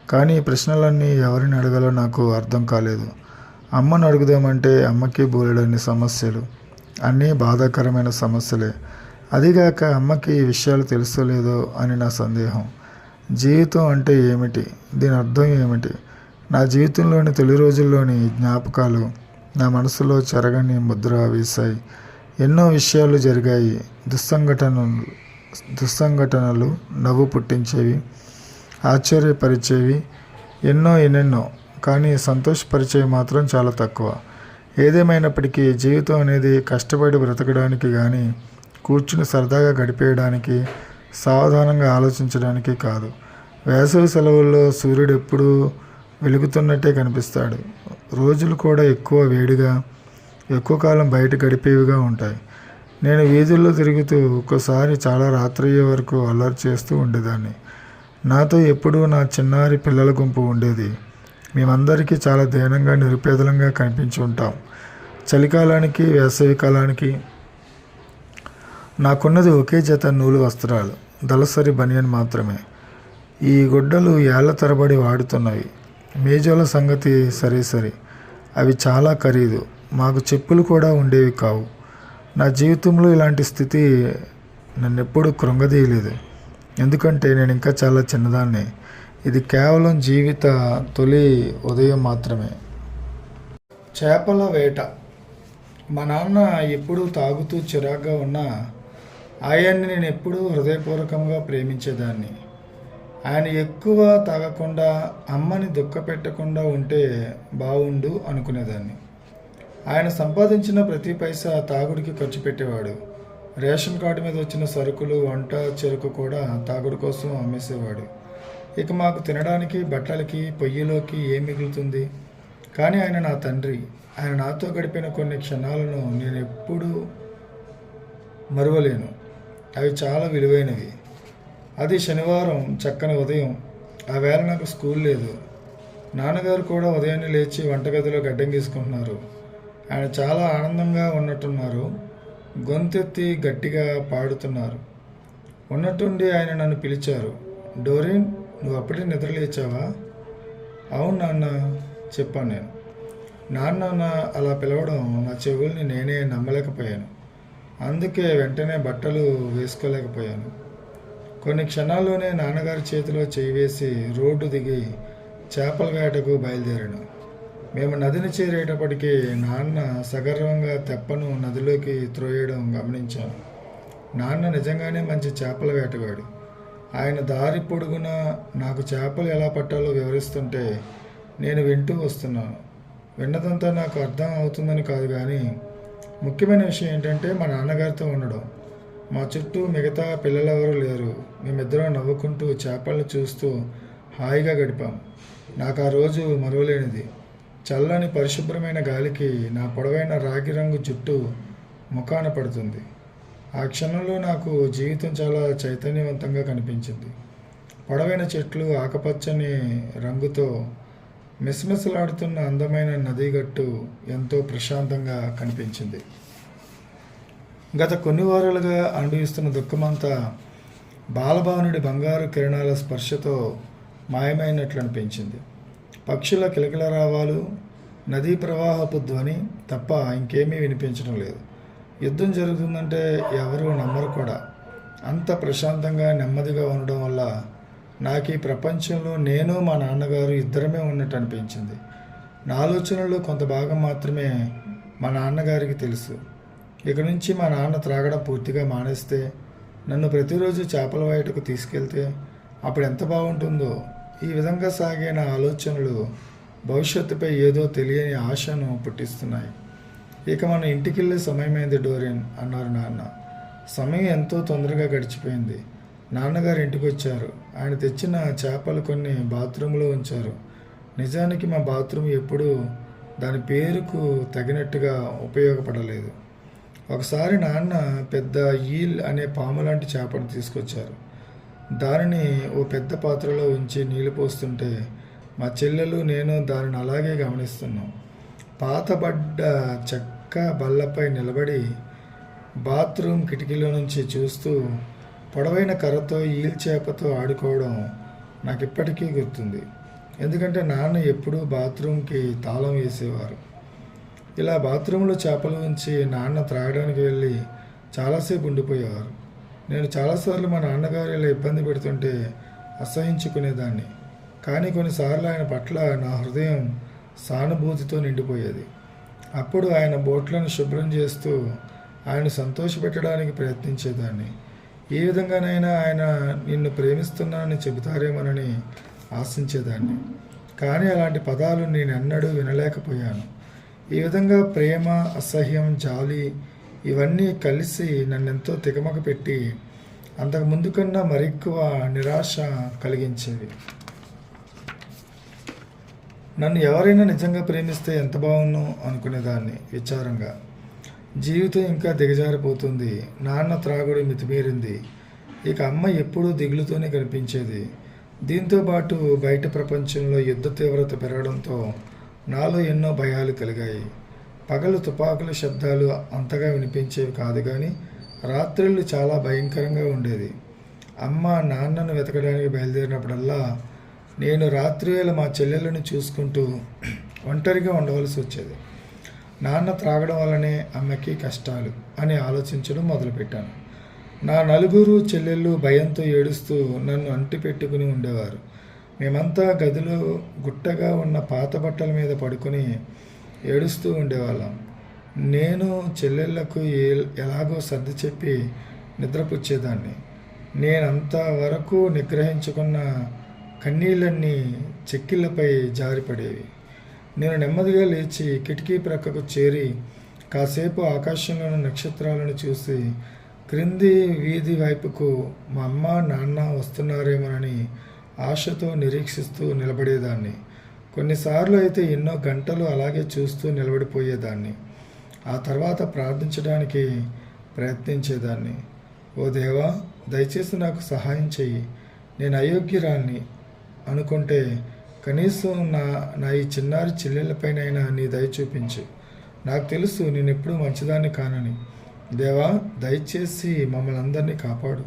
కానీ ఈ ప్రశ్నలన్నీ ఎవరిని అడగాలో నాకు అర్థం కాలేదు. అమ్మను అడుగుదామంటే అమ్మకి బోలెడన్ని సమస్యలు, అన్నీ బాధాకరమైన సమస్యలే. అదిగాక అమ్మకి ఈ విషయాలు తెలుసో లేదో అని నా సందేహం. జీవితం అంటే ఏమిటి? దీని అర్థం ఏమిటి? నా జీవితంలోని తొలి రోజుల్లోని జ్ఞాపకాలు నా మనసులో చెరగని ముద్ర వేశాయి. ఎన్నో విషయాలు జరిగాయి. దుస్సంఘటనలు నవ్వు పుట్టించేవి, ఆశ్చర్యపరిచేవి, ఎన్నెన్నో. కానీ సంతోషపరిచేవి మాత్రం చాలా తక్కువ. ఏదేమైనప్పటికీ జీవితం అనేది కష్టపడి బ్రతకడానికి కానీ, కూర్చుని సరదాగా గడిపేయడానికి, సావధానంగా ఆలోచించడానికి కాదు. వేసవి సెలవుల్లో సూర్యుడు ఎప్పుడూ వెలుగుతున్నట్టే కనిపిస్తాడు. రోజులు కూడా ఎక్కువ వేడిగా, ఎక్కువ కాలం బయట గడిపేవిగా ఉంటాయి. నేను వీధుల్లో తిరుగుతూ ఒక్కోసారి చాలా రాత్రయ్యే వరకు అల్లరి చేస్తూ ఉండేదాన్ని. నాతో ఎప్పుడూ నా చిన్నారి పిల్లల గుంపు ఉండేది. మేమందరికీ చాలా దీనంగా నిరుపేదలంగా కనిపించి ఉంటాం. చలికాలానికి వేసవి కాలానికి నాకున్నది ఒకే జత నూలు వస్త్రాలు, దళసరి బనియన్ మాత్రమే. ఈ గుడ్డలు ఏళ్ల తరబడి వాడుతున్నవి. మేజోల సంగతి సరే, అవి చాలా ఖరీదు. మాకు చెప్పులు కూడా ఉండేవి కావు. నా జీవితంలో ఇలాంటి స్థితి నన్నెప్పుడూ కృంగదీయలేదు. ఎందుకంటే నేను ఇంకా చాలా చిన్నదాన్ని. ఇది కేవలం జీవిత తొలి ఉదయం మాత్రమే. చేపల వేట. మా నాన్న ఎప్పుడూ తాగుతూ చిరాగ్గా ఉన్నా ఆయన్ని నేను ఎప్పుడూ హృదయపూర్వకంగా ప్రేమించేదాన్ని. ఆయన ఎక్కువ తాగకుండా అమ్మని దుఃఖపెట్టకుండా ఉంటే బాగుండు అనుకునేదాన్ని. ఆయన సంపాదించిన ప్రతి పైసా తాగుడికి ఖర్చు పెట్టేవాడు. రేషన్ కార్డు మీద వచ్చిన సరుకులు, వంట చెరుకు కూడా తాగుడు కోసం అమ్మేసేవాడు. ఇక మాకు తినడానికి, బట్టలకి, పొయ్యిలోకి ఏం మిగులుతుంది? కానీ ఆయన నా తండ్రి. ఆయన నాతో గడిపిన కొన్ని క్షణాలను నేను ఎప్పుడూ మరువలేను. అవి చాలా విలువైనవి. అది శనివారం చక్కని ఉదయం. ఆ వేళ నాకు స్కూల్ లేదు. నాన్నగారు కూడా ఉదయాన్నే లేచి వంటగదిలో గడ్డం గీసుకుంటున్నారు. ఆయన చాలా ఆనందంగా ఉన్నట్టున్నారు. గొంతెత్తి గట్టిగా పాడుతున్నారు. ఉన్నట్టుండి ఆయన నన్ను పిలిచారు. డోరీన్, నువ్వు అప్పుడే నిద్రలేచావా? అవును నాన్న, చెప్పాను నేను. నాన్న అలా పిలవడం నా చెవుల్ని నేనే నమ్మలేకపోయాను. అందుకే వెంటనే బట్టలు వేసుకోలేకపోయాను. కొన్ని క్షణాల్లోనే నాన్నగారి చేతిలో చేయి వేసి రోడ్డు దిగి చేపల వేటకు బయలుదేరాను. మేము నదిని చేరేటప్పటికీ నాన్న సగర్వంగా తెప్పను నదిలోకి త్రోయడం గమనించాను. నాన్న నిజంగానే మంచి చేపల వేటగాడు. ఆయన దారి పొడుగునా నాకు చేపలు ఎలా పట్టాలో వివరిస్తుంటే నేను వింటూ వస్తున్నాను. విన్నదంతా నాకు అర్థం అవుతుందని కాదు, కానీ ముఖ్యమైన విషయం ఏంటంటే మా నాన్నగారితో ఉండడం. మా చుట్టూ మిగతా పిల్లలెవరూ లేరు. మేమిద్దరం నవ్వుకుంటూ చేపలను చూస్తూ హాయిగా గడిపాం. నాకు ఆ రోజు మరువలేనిది. చల్లని పరిశుభ్రమైన గాలికి నా పొడవైన రాగి రంగు జుట్టు ముఖాన పడుతుంది. ఆ క్షణంలో నాకు జీవితం చాలా చైతన్యవంతంగా కనిపించింది. పొడవైన చెట్లు, ఆకుపచ్చని రంగుతో మిసమిసలాడుతున్న అందమైన నదీ గట్టు ఎంతో ప్రశాంతంగా కనిపించింది. గత కొన్ని వారాలుగా అనుభవిస్తున్న దుఃఖమంతా బాలభానుడి బంగారు కిరణాల స్పర్శతో మాయమైనట్లు అనిపించింది. పక్షుల కిలకిలరావాలు, నదీ ప్రవాహపు ధ్వని తప్ప ఇంకేమీ వినిపించడం లేదు. యుద్ధం జరుగుతుందంటే ఎవరూ నమ్మరు కూడా. అంత ప్రశాంతంగా నెమ్మదిగా ఉండడం వల్ల నాకు ఈ ప్రపంచంలో నేను, మా నాన్నగారు ఇద్దరమే ఉన్నట్టు అనిపించింది. నా ఆలోచనలో కొంత భాగం మాత్రమే మా నాన్నగారికి తెలుసు. ఇక నుంచి మా నాన్న త్రాగడం పూర్తిగా మానేస్తే, నన్ను ప్రతిరోజు చేపల వేటకు తీసుకెళ్తే అప్పుడు ఎంత బాగుంటుందో. ఈ విధంగా సాగే నా ఆలోచనలు భవిష్యత్తుపై ఏదో తెలియని ఆశను పుట్టిస్తున్నాయి. ఇక మన ఇంటికెళ్ళే సమయమైంది డోరియన్ అన్నారు నాన్న. సమయం ఎంతో తొందరగా గడిచిపోయింది. నాన్నగారు ఇంటికి వచ్చారు. ఆయన తెచ్చిన చేపలు కొన్ని బాత్రూంలో ఉంచారు. నిజానికి మా బాత్రూమ్ ఎప్పుడూ దాని పేరుకు తగినట్టుగా ఉపయోగపడలేదు. ఒకసారి నాన్న పెద్ద ఈల్ అనే పాము లాంటి చేపను తీసుకొచ్చారు. దానిని ఓ పెద్ద పాత్రలో ఉంచి నీళ్లు పోస్తుంటే మా చెల్లెలు, నేను దానిని అలాగే గమనిస్తున్నాం. పాతబడ్డ చెక్క బల్లపై నిలబడి బాత్రూమ్ కిటికీలో నుంచి చూస్తూ పొడవైన కర్రతో ఈల్ చేపతో ఆడుకోవడం నాకు ఇప్పటికీ గుర్తుంది. ఎందుకంటే నాన్న ఎప్పుడూ బాత్రూమ్కి తాళం వేసేవారు. ఇలా బాత్రూంలో చేపలు ఉంచి నాన్న త్రాగడానికి వెళ్ళి చాలాసేపు ఉండిపోయేవారు. నేను చాలాసార్లు మా నాన్నగారు ఇలా ఇబ్బంది పెడుతుంటే అసహించుకునేదాన్ని. కానీ కొన్నిసార్లు ఆయన పట్ల నా హృదయం సానుభూతితో నిండిపోయేది. అప్పుడు ఆయన బోట్లను శుభ్రం చేస్తూ ఆయన సంతోషపెట్టడానికి ప్రయత్నించేదాన్ని. ఏ విధంగానైనా ఆయన నిన్ను ప్రేమిస్తున్నానని చెబుతారేమోనని ఆశించేదాన్ని. కానీ అలాంటి పదాలు నేను ఎన్నడూ వినలేకపోయాను. ఈ విధంగా ప్రేమ, అసహ్యం, జాలి ఇవన్నీ కలిసి నన్నెంతో తికమక పెట్టి అంతకు ముందు కన్నా మరెక్కువ నిరాశ కలిగించేవి. నన్ను ఎవరైనా నిజంగా ప్రేమిస్తే ఎంత బాగుండు అనుకునేదాన్ని విచారంగా. జీవితం ఇంకా దిగజారిపోతుంది. నాన్న త్రాగుడు మితిమీరింది. ఇక అమ్మ ఎప్పుడూ దిగులుతోనే కనిపించేది. దీంతో పాటు బయట ప్రపంచంలో యుద్ధ తీవ్రత పెరగడంతో నాలో ఎన్నో భయాలు కలిగాయి. పగలు తుపాకుల శబ్దాలు అంతగా వినిపించేవి కాదు, కానీ రాత్రుళ్ళు చాలా భయంకరంగా ఉండేది. అమ్మ నాన్నను వెతకడానికి బయలుదేరినప్పుడల్లా నేను రాత్రివేళ మా చెల్లెలను చూసుకుంటూ ఒంటరిగా ఉండవలసి వచ్చేది. నాన్న త్రాగడం వల్లనే అమ్మకి కష్టాలు అని ఆలోచించడం మొదలుపెట్టాను. నా నలుగురు చెల్లెళ్ళు భయంతో ఏడుస్తూ నన్ను అంటి పెట్టుకుని ఉండేవారు. మేమంతా గదిలో గుట్టగా ఉన్న పాత బట్టల మీద పడుకొని ఏడుస్తూ ఉండేవాళ్ళం. నేను చెల్లెళ్లకు ఎలాగో సర్ది చెప్పి నిద్రపుచ్చేదాన్ని. నేనంతవరకు నిగ్రహించుకున్న కన్నీళ్ళన్నీ చెక్కిళ్ళపై జారిపడేవి. నేను నెమ్మదిగా లేచి కిటికీ ప్రక్కకు చేరి కాసేపు ఆకాశంలోని నక్షత్రాలను చూసి క్రింది వీధి వైపుకు మా అమ్మ నాన్న వస్తున్నారేమోనని ఆశతో నిరీక్షిస్తూ నిలబడేదాన్ని. కొన్నిసార్లు అయితే ఎన్నో గంటలు అలాగే చూస్తూ నిలబడిపోయేదాన్ని. ఆ తర్వాత ప్రార్థించడానికి ప్రయత్నించేదాన్ని. ఓ దేవా, దయచేసి నాకు సహాయం చెయ్యి. నేను అయోగ్యురాల్ని అనుకుంటే కనీసం నా ఈ చిన్నారి చెల్లెళ్ళపైనైనా నీ దయ చూపించు. నాకు తెలుసు నేను ఎప్పుడూ మంచిదాన్ని కానని. దేవా, దయచేసి మమ్మల్ని అందరినీ కాపాడు,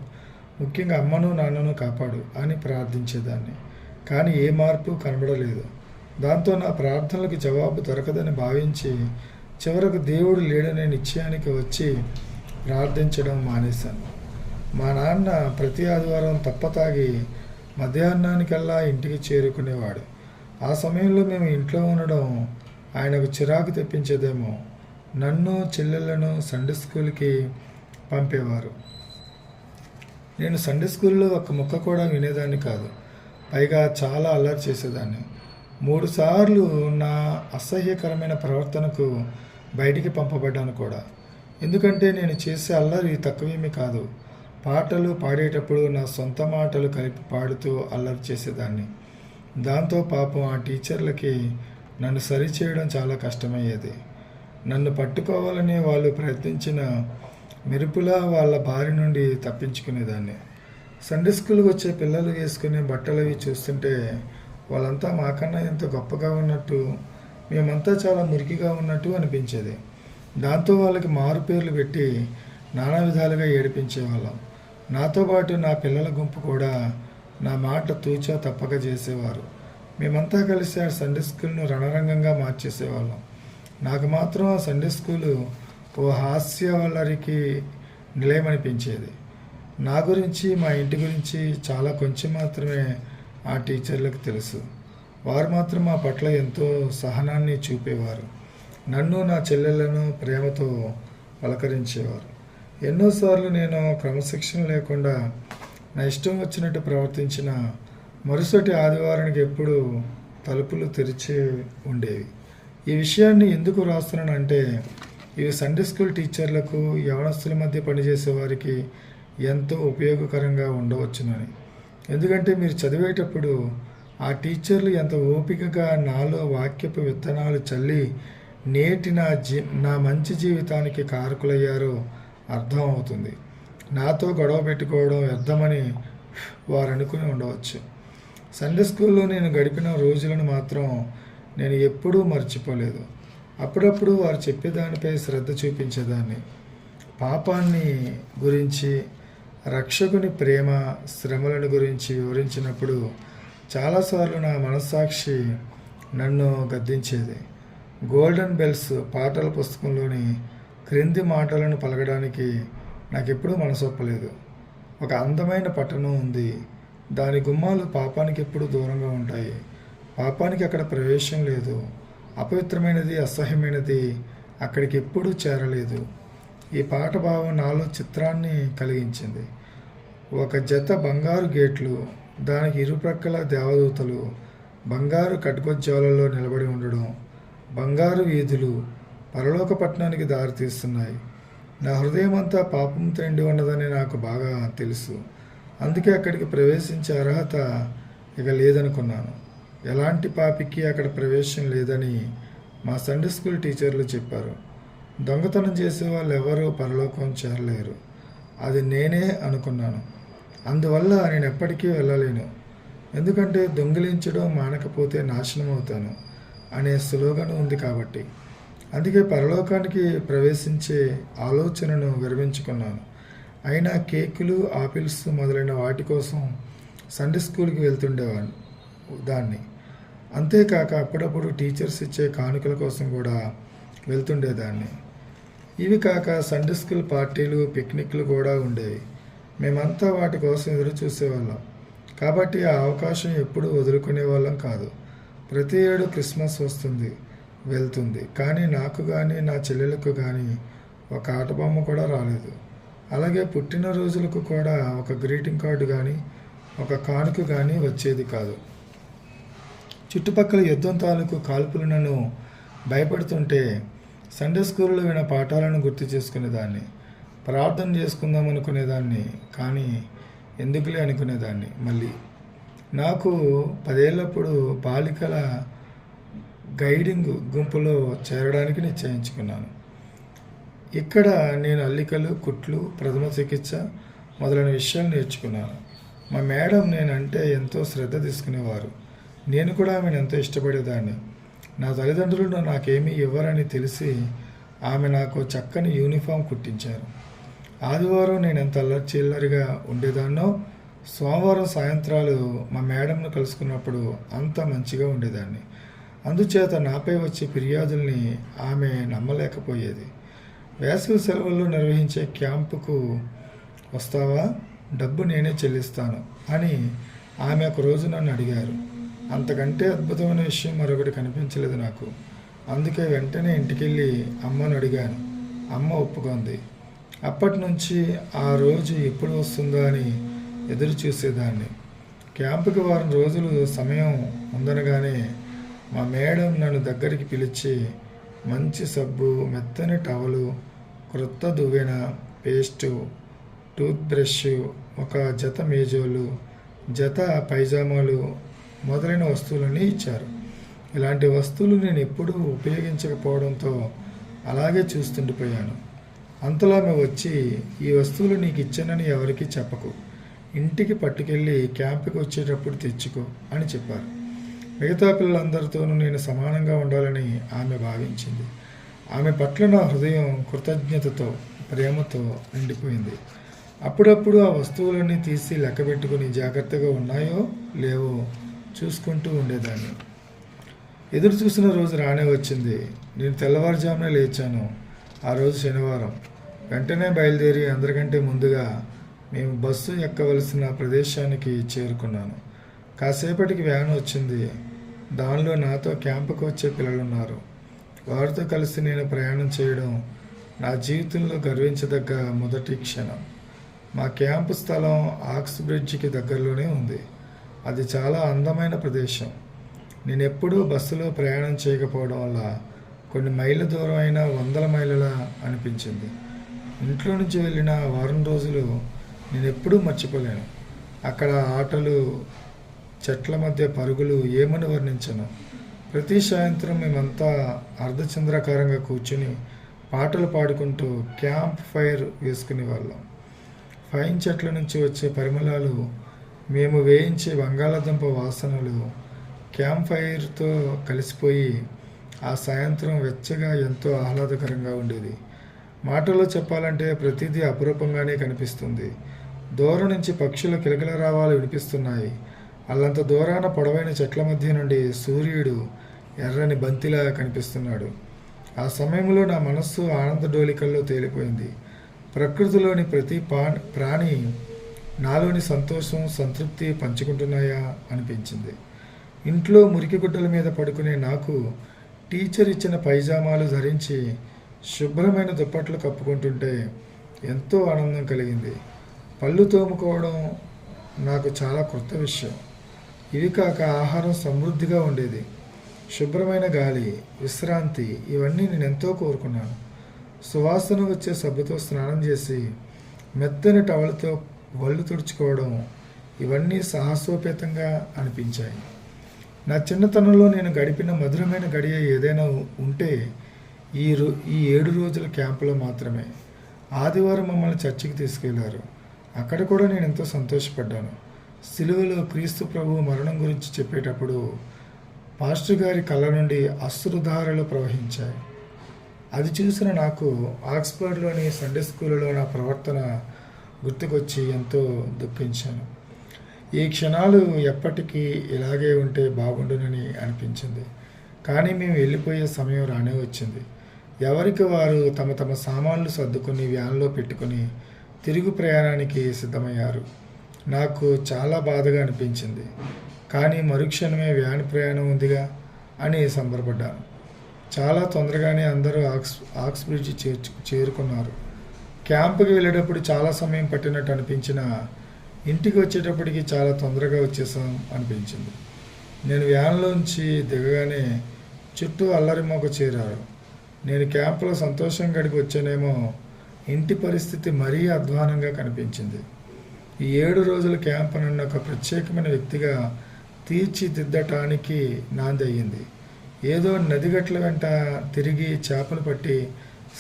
ముఖ్యంగా అమ్మను నాన్నను కాపాడు అని ప్రార్థించేదాన్ని. కానీ ఏ మార్పు కనబడలేదు. దాంతో నా ప్రార్థనలకు జవాబు దొరకదని భావించి చివరకు దేవుడు లేడనే నిశ్చయానికి వచ్చి ప్రార్థించడం మానేశాను. మా నాన్న ప్రతి ఆదివారం తప్పతాగి మధ్యాహ్నానికల్లా ఇంటికి చేరుకునేవాడు. ఆ సమయంలో మేము ఇంట్లో ఉండడం ఆయనకు చిరాకు తెప్పించేదేమో. నన్ను చెల్లెళ్లను సండే స్కూల్కి పంపేవారు. నేను సండే స్కూల్లో ఒక్క ముక్క కూడా వినేదాన్ని కాదు. పైగా చాలా అల్లరి చేసేదాన్ని. 3 సార్లు నా అసహ్యకరమైన ప్రవర్తనకు బయటికి పంపబడ్డాను కూడా. ఎందుకంటే నేను చేసే అల్లరి తక్కువేమీ కాదు. పాటలు పాడేటప్పుడు నా సొంత మాటలు కలిపి పాడుతూ అల్లరి చేసేదాన్ని. దాంతో పాపం ఆ టీచర్లకి నన్ను సరిచేయడం చాలా కష్టమయ్యేది. నన్ను పట్టుకోవాలని వాళ్ళు ప్రయత్నించిన మెరుపులా వాళ్ళ బారి నుండి తప్పించుకునేదాన్ని. సండే స్కూల్కి వచ్చే పిల్లలు వేసుకునే బట్టలు అవి చూస్తుంటే వాళ్ళంతా మాకన్నా ఎంతో గొప్పగా ఉన్నట్టు, మేమంతా చాలా మురికిగా ఉన్నట్టు అనిపించేది. దాంతో వాళ్ళకి మారు పేర్లు పెట్టి నానా విధాలుగా ఏడిపించేవాళ్ళం. నాతో పాటు నా పిల్లల గుంపు కూడా నా మాట తూచా తప్పక చేసేవారు. మేమంతా కలిసి ఆ సండే స్కూల్ను రణరంగంగా మార్చేసేవాళ్ళం. నాకు మాత్రం ఆ సండే స్కూలు ఓ హాస్యవల్లరికి నిలయమనిపించేది. నా గురించి, మా ఇంటి గురించి చాలా కొంచెం మాత్రమే ఆ టీచర్లకు తెలుసు. వారు మాత్రం మా పట్ల ఎంతో సహనాన్ని చూపేవారు. నన్ను, నా చెల్లెళ్లను ప్రేమతో పలకరించేవారు. ఎన్నోసార్లు నేను క్రమశిక్షణ లేకుండా నా ఇష్టం వచ్చినట్టు ప్రవర్తించిన మరుసటి ఆదివారానికి ఎప్పుడు తలుపులు తెరిచి ఉండేవి. ఈ విషయాన్ని ఎందుకు రాస్తున్నానంటే, ఇవి సండే స్కూల్ టీచర్లకు, యవనస్తుల మధ్య పనిచేసే వారికి ఎంతో ఉపయోగకరంగా ఉండవచ్చునని. ఎందుకంటే మీరు చదివేటప్పుడు ఆ టీచర్లు ఎంత ఓపికగా నాలో వాక్యపు విత్తనాలు చల్లి నేటి నా మంచి జీవితానికి కారకులయ్యారో అర్థం అవుతుంది. నాతో గొడవ పెట్టుకోవడం వ్యర్థమని వారు అనుకుని ఉండవచ్చు. సండే స్కూల్లో నేను గడిపిన రోజులను మాత్రం నేను ఎప్పుడూ మర్చిపోలేదు. అప్పుడప్పుడు వారు చెప్పేదానిపై శ్రద్ధ చూపించేదాన్ని. పాపాన్ని గురించి, రక్షకుని ప్రేమ, శ్రమలను గురించి వివరించినప్పుడు చాలాసార్లు నా మనస్సాక్షి నన్ను గద్దించేది. గోల్డెన్ బెల్స్ పాటల పుస్తకంలోని క్రింది మాటలను పలకడానికి నాకెప్పుడూ మనసొప్పలేదు. ఒక అందమైన పట్టణం ఉంది. దాని గుమ్మాలు పాపానికి ఎప్పుడూ దూరంగా ఉంటాయి. పాపానికి అక్కడ ప్రవేశం లేదు. అపవిత్రమైనది, అసహ్యమైనది అక్కడికి ఎప్పుడూ చేరలేదు. ఈ పాట భావం నాలో చిత్రాన్ని కలిగించింది. ఒక జత బంగారు గేట్లు, దానికి ఇరుప్రక్కల దేవదూతలు బంగారు ఖడ్గోజ్జాలలో నిలబడి ఉండడం, బంగారు వీధులు పరలోక పట్టణానికి దారితీస్తున్నాయి. నా హృదయం అంతా పాపంతో నిండి ఉన్నదని నాకు బాగా తెలుసు. అందుకే అక్కడికి ప్రవేశించే అర్హత ఇక లేదనుకున్నాను. ఎలాంటి పాపికి అక్కడ ప్రవేశం లేదని మా సండే స్కూల్ టీచర్లు చెప్పారు. దొంగతనం చేసే వాళ్ళు ఎవరూ పరలోకం చేరలేరు. అది నేనే అనుకున్నాను. అందువల్ల నేను ఎప్పటికీ వెళ్ళలేను. ఎందుకంటే దొంగిలించడం మానకపోతే నాశనం అవుతాను అనే స్లోగన్ ఉంది కాబట్టి. అందుకే పరలోకానికి ప్రవేశించే ఆలోచనను విరమించుకున్నాను. అయినా కేకులు, ఆపిల్స్ మొదలైన వాటి కోసం సండే స్కూల్కి వెళ్తుండేవాడిని దాన్ని. అంతేకాక అప్పుడప్పుడు టీచర్స్ ఇచ్చే కానుకల కోసం కూడా వెళ్తుండేదాన్ని. ఇవి కాక సండే స్కూల్ పార్టీలు, పిక్నిక్లు కూడా ఉండేవి. మేమంతా వాటి కోసం ఎదురు చూసేవాళ్ళం. కాబట్టి ఆ అవకాశం ఎప్పుడూ వదులుకునే వాళ్ళం కాదు. ప్రతి ఏడు క్రిస్మస్ వస్తుంది, వెళ్తుంది. కానీ నాకు కానీ, నా చెల్లెలకు కానీ ఒక ఆట బొమ్మ కూడా రాలేదు. అలాగే పుట్టినరోజులకు కూడా ఒక గ్రీటింగ్ కార్డు కానీ, ఒక కానుక కానీ వచ్చేది కాదు. చుట్టుపక్కల యుద్ధం తాలూకు కాల్పులు నన్ను భయపడుతుంటే సండే స్కూల్లో విన్న పాఠాలను గుర్తు చేసుకునేదాన్ని. ప్రార్థన చేసుకుందాం అనుకునేదాన్ని, కానీ ఎందుకులే అనుకునేదాన్ని. మళ్ళీ నాకు 10 ఏళ్ళప్పుడు బాలికల గైడింగ్ గుంపులో చేరడానికి నిశ్చయించుకున్నాను. ఇక్కడ నేను అల్లికలు, కుట్లు, ప్రథమ చికిత్స మొదలైన విషయాలు నేర్చుకున్నాను. మా మేడం నేనంటే ఎంతో శ్రద్ధ తీసుకునేవారు. నేను కూడా ఆమెను ఎంతో ఇష్టపడేదాన్ని. నా తల్లిదండ్రులు నాకేమీ ఇవ్వరని తెలిసి ఆమె నాకు చక్కని యూనిఫామ్ కుట్టించారు. ఆదివారం నేను ఎంత చిల్లరిగా ఉండేదాన్నో, సోమవారం సాయంత్రాలు మా మేడంను కలుసుకున్నప్పుడు అంత మంచిగా ఉండేదాన్ని. అందుచేత నాపై వచ్చే ఫిర్యాదుల్ని ఆమె నమ్మలేకపోయేది. వేసవి సెలవుల్లో నిర్వహించే క్యాంపుకు వస్తావా, డబ్బు నేనే చెల్లిస్తాను అని ఆమె ఒక రోజు నన్ను అడిగారు. అంతకంటే అద్భుతమైన విషయం మరొకటి కనిపించలేదు నాకు. అందుకే వెంటనే ఇంటికెళ్ళి అమ్మను అడిగాను. అమ్మ ఒప్పుకుంది. అప్పటి నుంచి ఆ రోజు ఎప్పుడు వస్తుందో అని ఎదురు చూసేదాన్ని. క్యాంపుకి వారం రోజులు సమయం ఉందనగానే మా మేడం నన్ను దగ్గరికి పిలిచి మంచి సబ్బు, మెత్తని టవలు, క్రొత్త దువ్వెన, పేస్టు, టూత్ బ్రష్, ఒక జత మేజోలు, జత పైజామాలు మొదలైన వస్తువులని ఇచ్చారు. ఇలాంటి వస్తువులు నేను ఎప్పుడూ ఉపయోగించకపోవడంతో అలాగే చూస్తుండిపోయాను. అంతలో ఆమె వచ్చి, ఈ వస్తువులు నీకు ఇచ్చానని ఎవరికీ చెప్పకు, ఇంటికి పట్టుకెళ్ళి క్యాంపుకి వచ్చేటప్పుడు తెచ్చుకో అని చెప్పారు. మిగతా పిల్లలందరితోనూ నేను సమానంగా ఉండాలని ఆమె భావించింది. ఆమె పట్ల నా హృదయం కృతజ్ఞతతో, ప్రేమతో నిండిపోయింది. అప్పుడప్పుడు ఆ వస్తువులన్నీ తీసి లెక్కబెట్టుకుని జాగ్రత్తగా ఉన్నాయో లేవో చూసుకుంటూ ఉండేదాన్ని. ఎదురు చూసిన రోజు రానే వచ్చింది. నేను తెల్లవారుజామునే లేచాను. ఆ రోజు శనివారం. వెంటనే బయలుదేరి అందరికంటే ముందుగా మేము బస్సు ఎక్కవలసిన ప్రదేశానికి చేరుకున్నాను. కాసేపటికి వ్యాన్ వచ్చింది. దానిలో నాతో క్యాంపుకు వచ్చే పిల్లలున్నారు. వారితో కలిసి నేను ప్రయాణం చేయడం నా జీవితంలో గర్వించదగ్గ మొదటి క్షణం. మా క్యాంపు స్థలం ఆక్స్ బ్రిడ్జికి దగ్గరలోనే ఉంది. అది చాలా అందమైన ప్రదేశం. నేను ఎప్పుడూ బస్సులో ప్రయాణం చేయకపోవడం వల్ల కొన్ని మైళ్ళ దూరం అయినా 100 మైళ్ళలా అనిపించింది. ఇంట్లో నుంచి వెళ్ళిన వారం రోజులు నేను ఎప్పుడూ మర్చిపోలేను. అక్కడ ఆటలు, చెట్ల మధ్య పరుగులు ఏమని వర్ణించను. ప్రతి సాయంత్రం మేమంతా అర్ధచంద్రాకారంగా కూర్చుని పాటలు పాడుకుంటూ క్యాంప్ ఫైర్ వేసుకునే వాళ్ళం. పైన్ చెట్ల నుంచి వచ్చే పరిమళాలు, మేము వేయించే బంగాళాదుంప వాసనలు క్యాంప్ ఫైర్తో కలిసిపోయి ఆ సాయంత్రం వెచ్చగా ఎంతో ఆహ్లాదకరంగా ఉండేది. మాటల్లో చెప్పాలంటే ప్రతిదీ అపురూపంగానే కనిపిస్తుంది. దూరం నుంచి పక్షుల కిలకిలరావాలు వినిపిస్తున్నాయి. అల్లంత దూరాన పొడవైన చెట్ల మధ్య నుండి సూర్యుడు ఎర్రని బంతిలా కనిపిస్తున్నాడు. ఆ సమయంలో నా మనస్సు ఆనంద డోలికల్లో తేలిపోయింది. ప్రకృతిలోని ప్రతి ప్రాణి నాలోని సంతోషం, సంతృప్తి పంచుకుంటున్నాయా అనిపించింది. ఇంట్లో మురికి గుడ్డల మీద పడుకునే నాకు టీచర్ ఇచ్చిన పైజామాలు ధరించి శుభ్రమైన దుప్పట్లు కప్పుకుంటుంటే ఎంతో ఆనందం కలిగింది. పళ్ళు తోముకోవడం నాకు చాలా కొత్త విషయం. ఇవి కాక ఆహారం సమృద్ధిగా ఉండేది. శుభ్రమైన గాలి, విశ్రాంతి, ఇవన్నీ నేను ఎంతో కోరుకున్నాను. సువాసన వచ్చే సబ్బుతో స్నానం చేసి మెత్తని టవల్తో ఒళ్ళు తుడుచుకోవడం, ఇవన్నీ సాహసోపేతంగా అనిపించాయి. నా చిన్నతనంలో నేను గడిపిన మధురమైన గడియ ఏదైనా ఉంటే ఈ 7 రోజుల క్యాంపులో మాత్రమే. ఆదివారం మమ్మల్ని చర్చికి తీసుకెళ్లారు. అక్కడ కూడా నేను ఎంతో సంతోషపడ్డాను. సిలువలో క్రీస్తు ప్రభువు మరణం గురించి చెప్పేటప్పుడు పాస్టర్ గారి కళ్ళ నుండి అశ్రుధారలు ప్రవహించాయి. అది చూసిన నాకు ఆక్స్ఫర్డ్లోని సండే స్కూల్లో నా ప్రవర్తన గుర్తుకొచ్చి ఎంతో దుఃఖించాను. ఈ క్షణాలు ఎప్పటికీ ఇలాగే ఉంటే బాగుండునని అనిపించింది. కానీ మేము వెళ్ళిపోయే సమయం రానే వచ్చింది. ఎవరికి వారు తమ తమ సామాన్లు సర్దుకొని వ్యాన్లో పెట్టుకుని తిరుగు ప్రయాణానికి సిద్ధమయ్యారు. నాకు చాలా బాధగా అనిపించింది. కానీ మరుక్షణమే వ్యాన్ ప్రయాణం ఉందిగా అని సంబరపడ్డాను. చాలా తొందరగానే అందరూ ఆక్స్ బ్రిడ్జ్ చేరుకున్నారు. క్యాంపుకి వెళ్ళేటప్పుడు చాలా సమయం పట్టినట్టు అనిపించిన ఇంటికి వచ్చేటప్పటికి చాలా తొందరగా వచ్చేసాం అనిపించింది. నేను వ్యాన్లోంచి దిగగానే చుట్టూ అల్లరిమోక చేరారు. నేను క్యాంపులో సంతోషం గడిపి వచ్చానేమో, ఇంటి పరిస్థితి మరీ అధ్వానంగా కనిపించింది. ఈ 7 రోజుల క్యాంపు నన్ను ఒక ప్రత్యేకమైన వ్యక్తిగా తీర్చిదిద్దటానికి నాంది అయ్యింది. ఏదో నదిగట్ల వెంట తిరిగి చేపలు పట్టి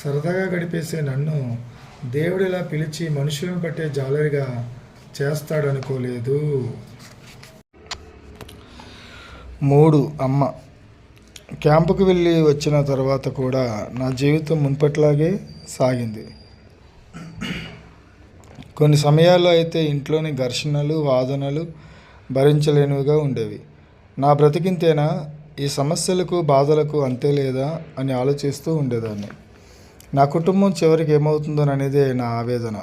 సరదాగా గడిపేసే నన్ను దేవుడిలా పిలిచి మనుషులను పట్టే జాలరిగా చేస్తాడనుకోలేదు. 3. అమ్మ. క్యాంపుకు వెళ్ళి వచ్చిన తర్వాత కూడా నా జీవితం మున్పట్లాగే సాగింది. కొన్ని సమయాల్లో అయితే ఇంట్లోని ఘర్షణలు, వాదనలు భరించలేనివిగా ఉండేవి. నా బ్రతికింతేనా, ఈ సమస్యలకు, బాధలకు అంతే లేదా అని ఆలోచిస్తూ ఉండేదాన్ని. నా కుటుంబం చివరికి ఏమవుతుందోననేదే నా ఆవేదన.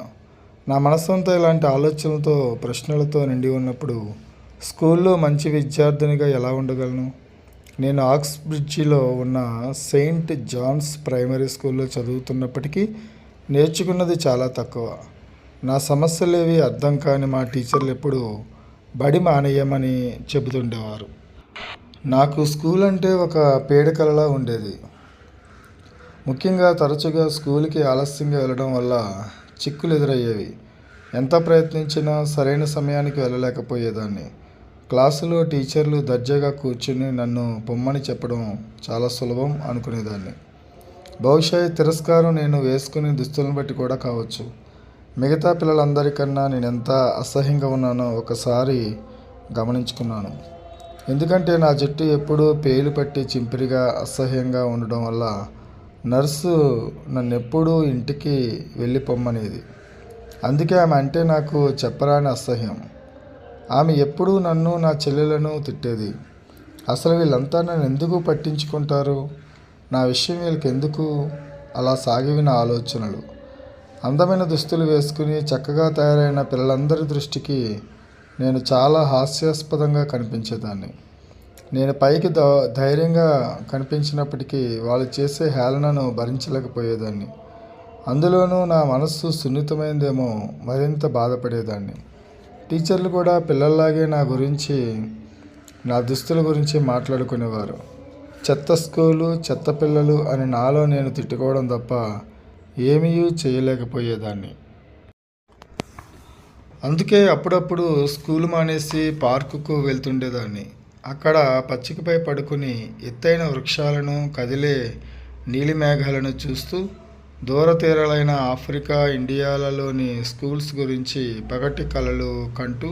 నా మనస్సంతా ఇలాంటి ఆలోచనలతో, ప్రశ్నలతో నిండి ఉన్నప్పుడు స్కూల్లో మంచి విద్యార్థినిగా ఎలా ఉండగలను? నేను ఆక్స్ బ్రిడ్జిలో ఉన్న సెయింట్ జాన్స్ ప్రైమరీ స్కూల్లో చదువుతున్నప్పటికీ నేర్చుకున్నది చాలా తక్కువ. నా సమస్యలేవి అర్థం కాని మా టీచర్లు ఎప్పుడూ బడి మానేయమని చెబుతుండేవారు. నాకు స్కూల్ అంటే ఒక పీడకలలా ఉండేది. ముఖ్యంగా తరచుగా స్కూల్కి ఆలస్యంగా వెళ్ళడం వల్ల చిక్కులు ఎదురయ్యేవి. ఎంత ప్రయత్నించినా సరైన సమయానికి వెళ్ళలేకపోయేదాన్ని. క్లాసులో టీచర్లు దర్జాగా కూర్చుని నన్ను పొమ్మని చెప్పడం చాలా సులభం అనుకునేదాన్ని. బహుశా ఈ తిరస్కారం నేను వేసుకునే దుస్తులను బట్టి కూడా కావచ్చు. మిగతా పిల్లలందరికన్నా నేను ఎంత అసహ్యంగా ఉన్నానో ఒకసారి గమనించుకున్నాను. ఎందుకంటే నా జుట్టు ఎప్పుడూ పేలు పట్టి చింపిరిగా అసహ్యంగా ఉండడం వల్ల నర్సు నన్నెప్పుడూ ఇంటికి వెళ్ళిపోమ్మనేది. అందుకే ఆమె అంటే నాకు చెప్పరాని అసహ్యం. ఆమె ఎప్పుడూ నన్ను నా చెల్లెలను తిట్టేది. అసలు వీళ్ళంతా నన్ను ఎందుకు పట్టించుకుంటారు, నా విషయం వీళ్ళకి ఎందుకు, అలా సాగిన ఆలోచనలు. అందమైన దుస్తులు వేసుకుని చక్కగా తయారైన పిల్లలందరి దృష్టికి నేను చాలా హాస్యాస్పదంగా కనిపించేదాన్ని. నేను పైకి ధైర్యంగా కనిపించినప్పటికీ వాళ్ళు చేసే హేళనను భరించలేకపోయేదాన్ని. అందులోనూ నా మనస్సు సున్నితమైందేమో మరింత బాధపడేదాన్ని. టీచర్లు కూడా పిల్లల్లాగే నా గురించి, నా దుస్తుల గురించి మాట్లాడుకునేవారు. చెత్త స్కూలు, చెత్త పిల్లలు అని నాలో నేను తిట్టుకోవడం తప్ప ఏమీ చేయలేకపోయేదాన్ని. అందుకే అప్పుడప్పుడు స్కూలు మానేసి పార్కుకు వెళ్తుండేదాన్ని. అక్కడ పచ్చికపై పడుకుని ఎత్తైన వృక్షాలను, కదిలే నీలి మేఘాలను చూస్తూ దూర తీరాలైన ఆఫ్రికా, ఇండియాలలోని స్కూల్స్ గురించి పగటి కలలు కంటూ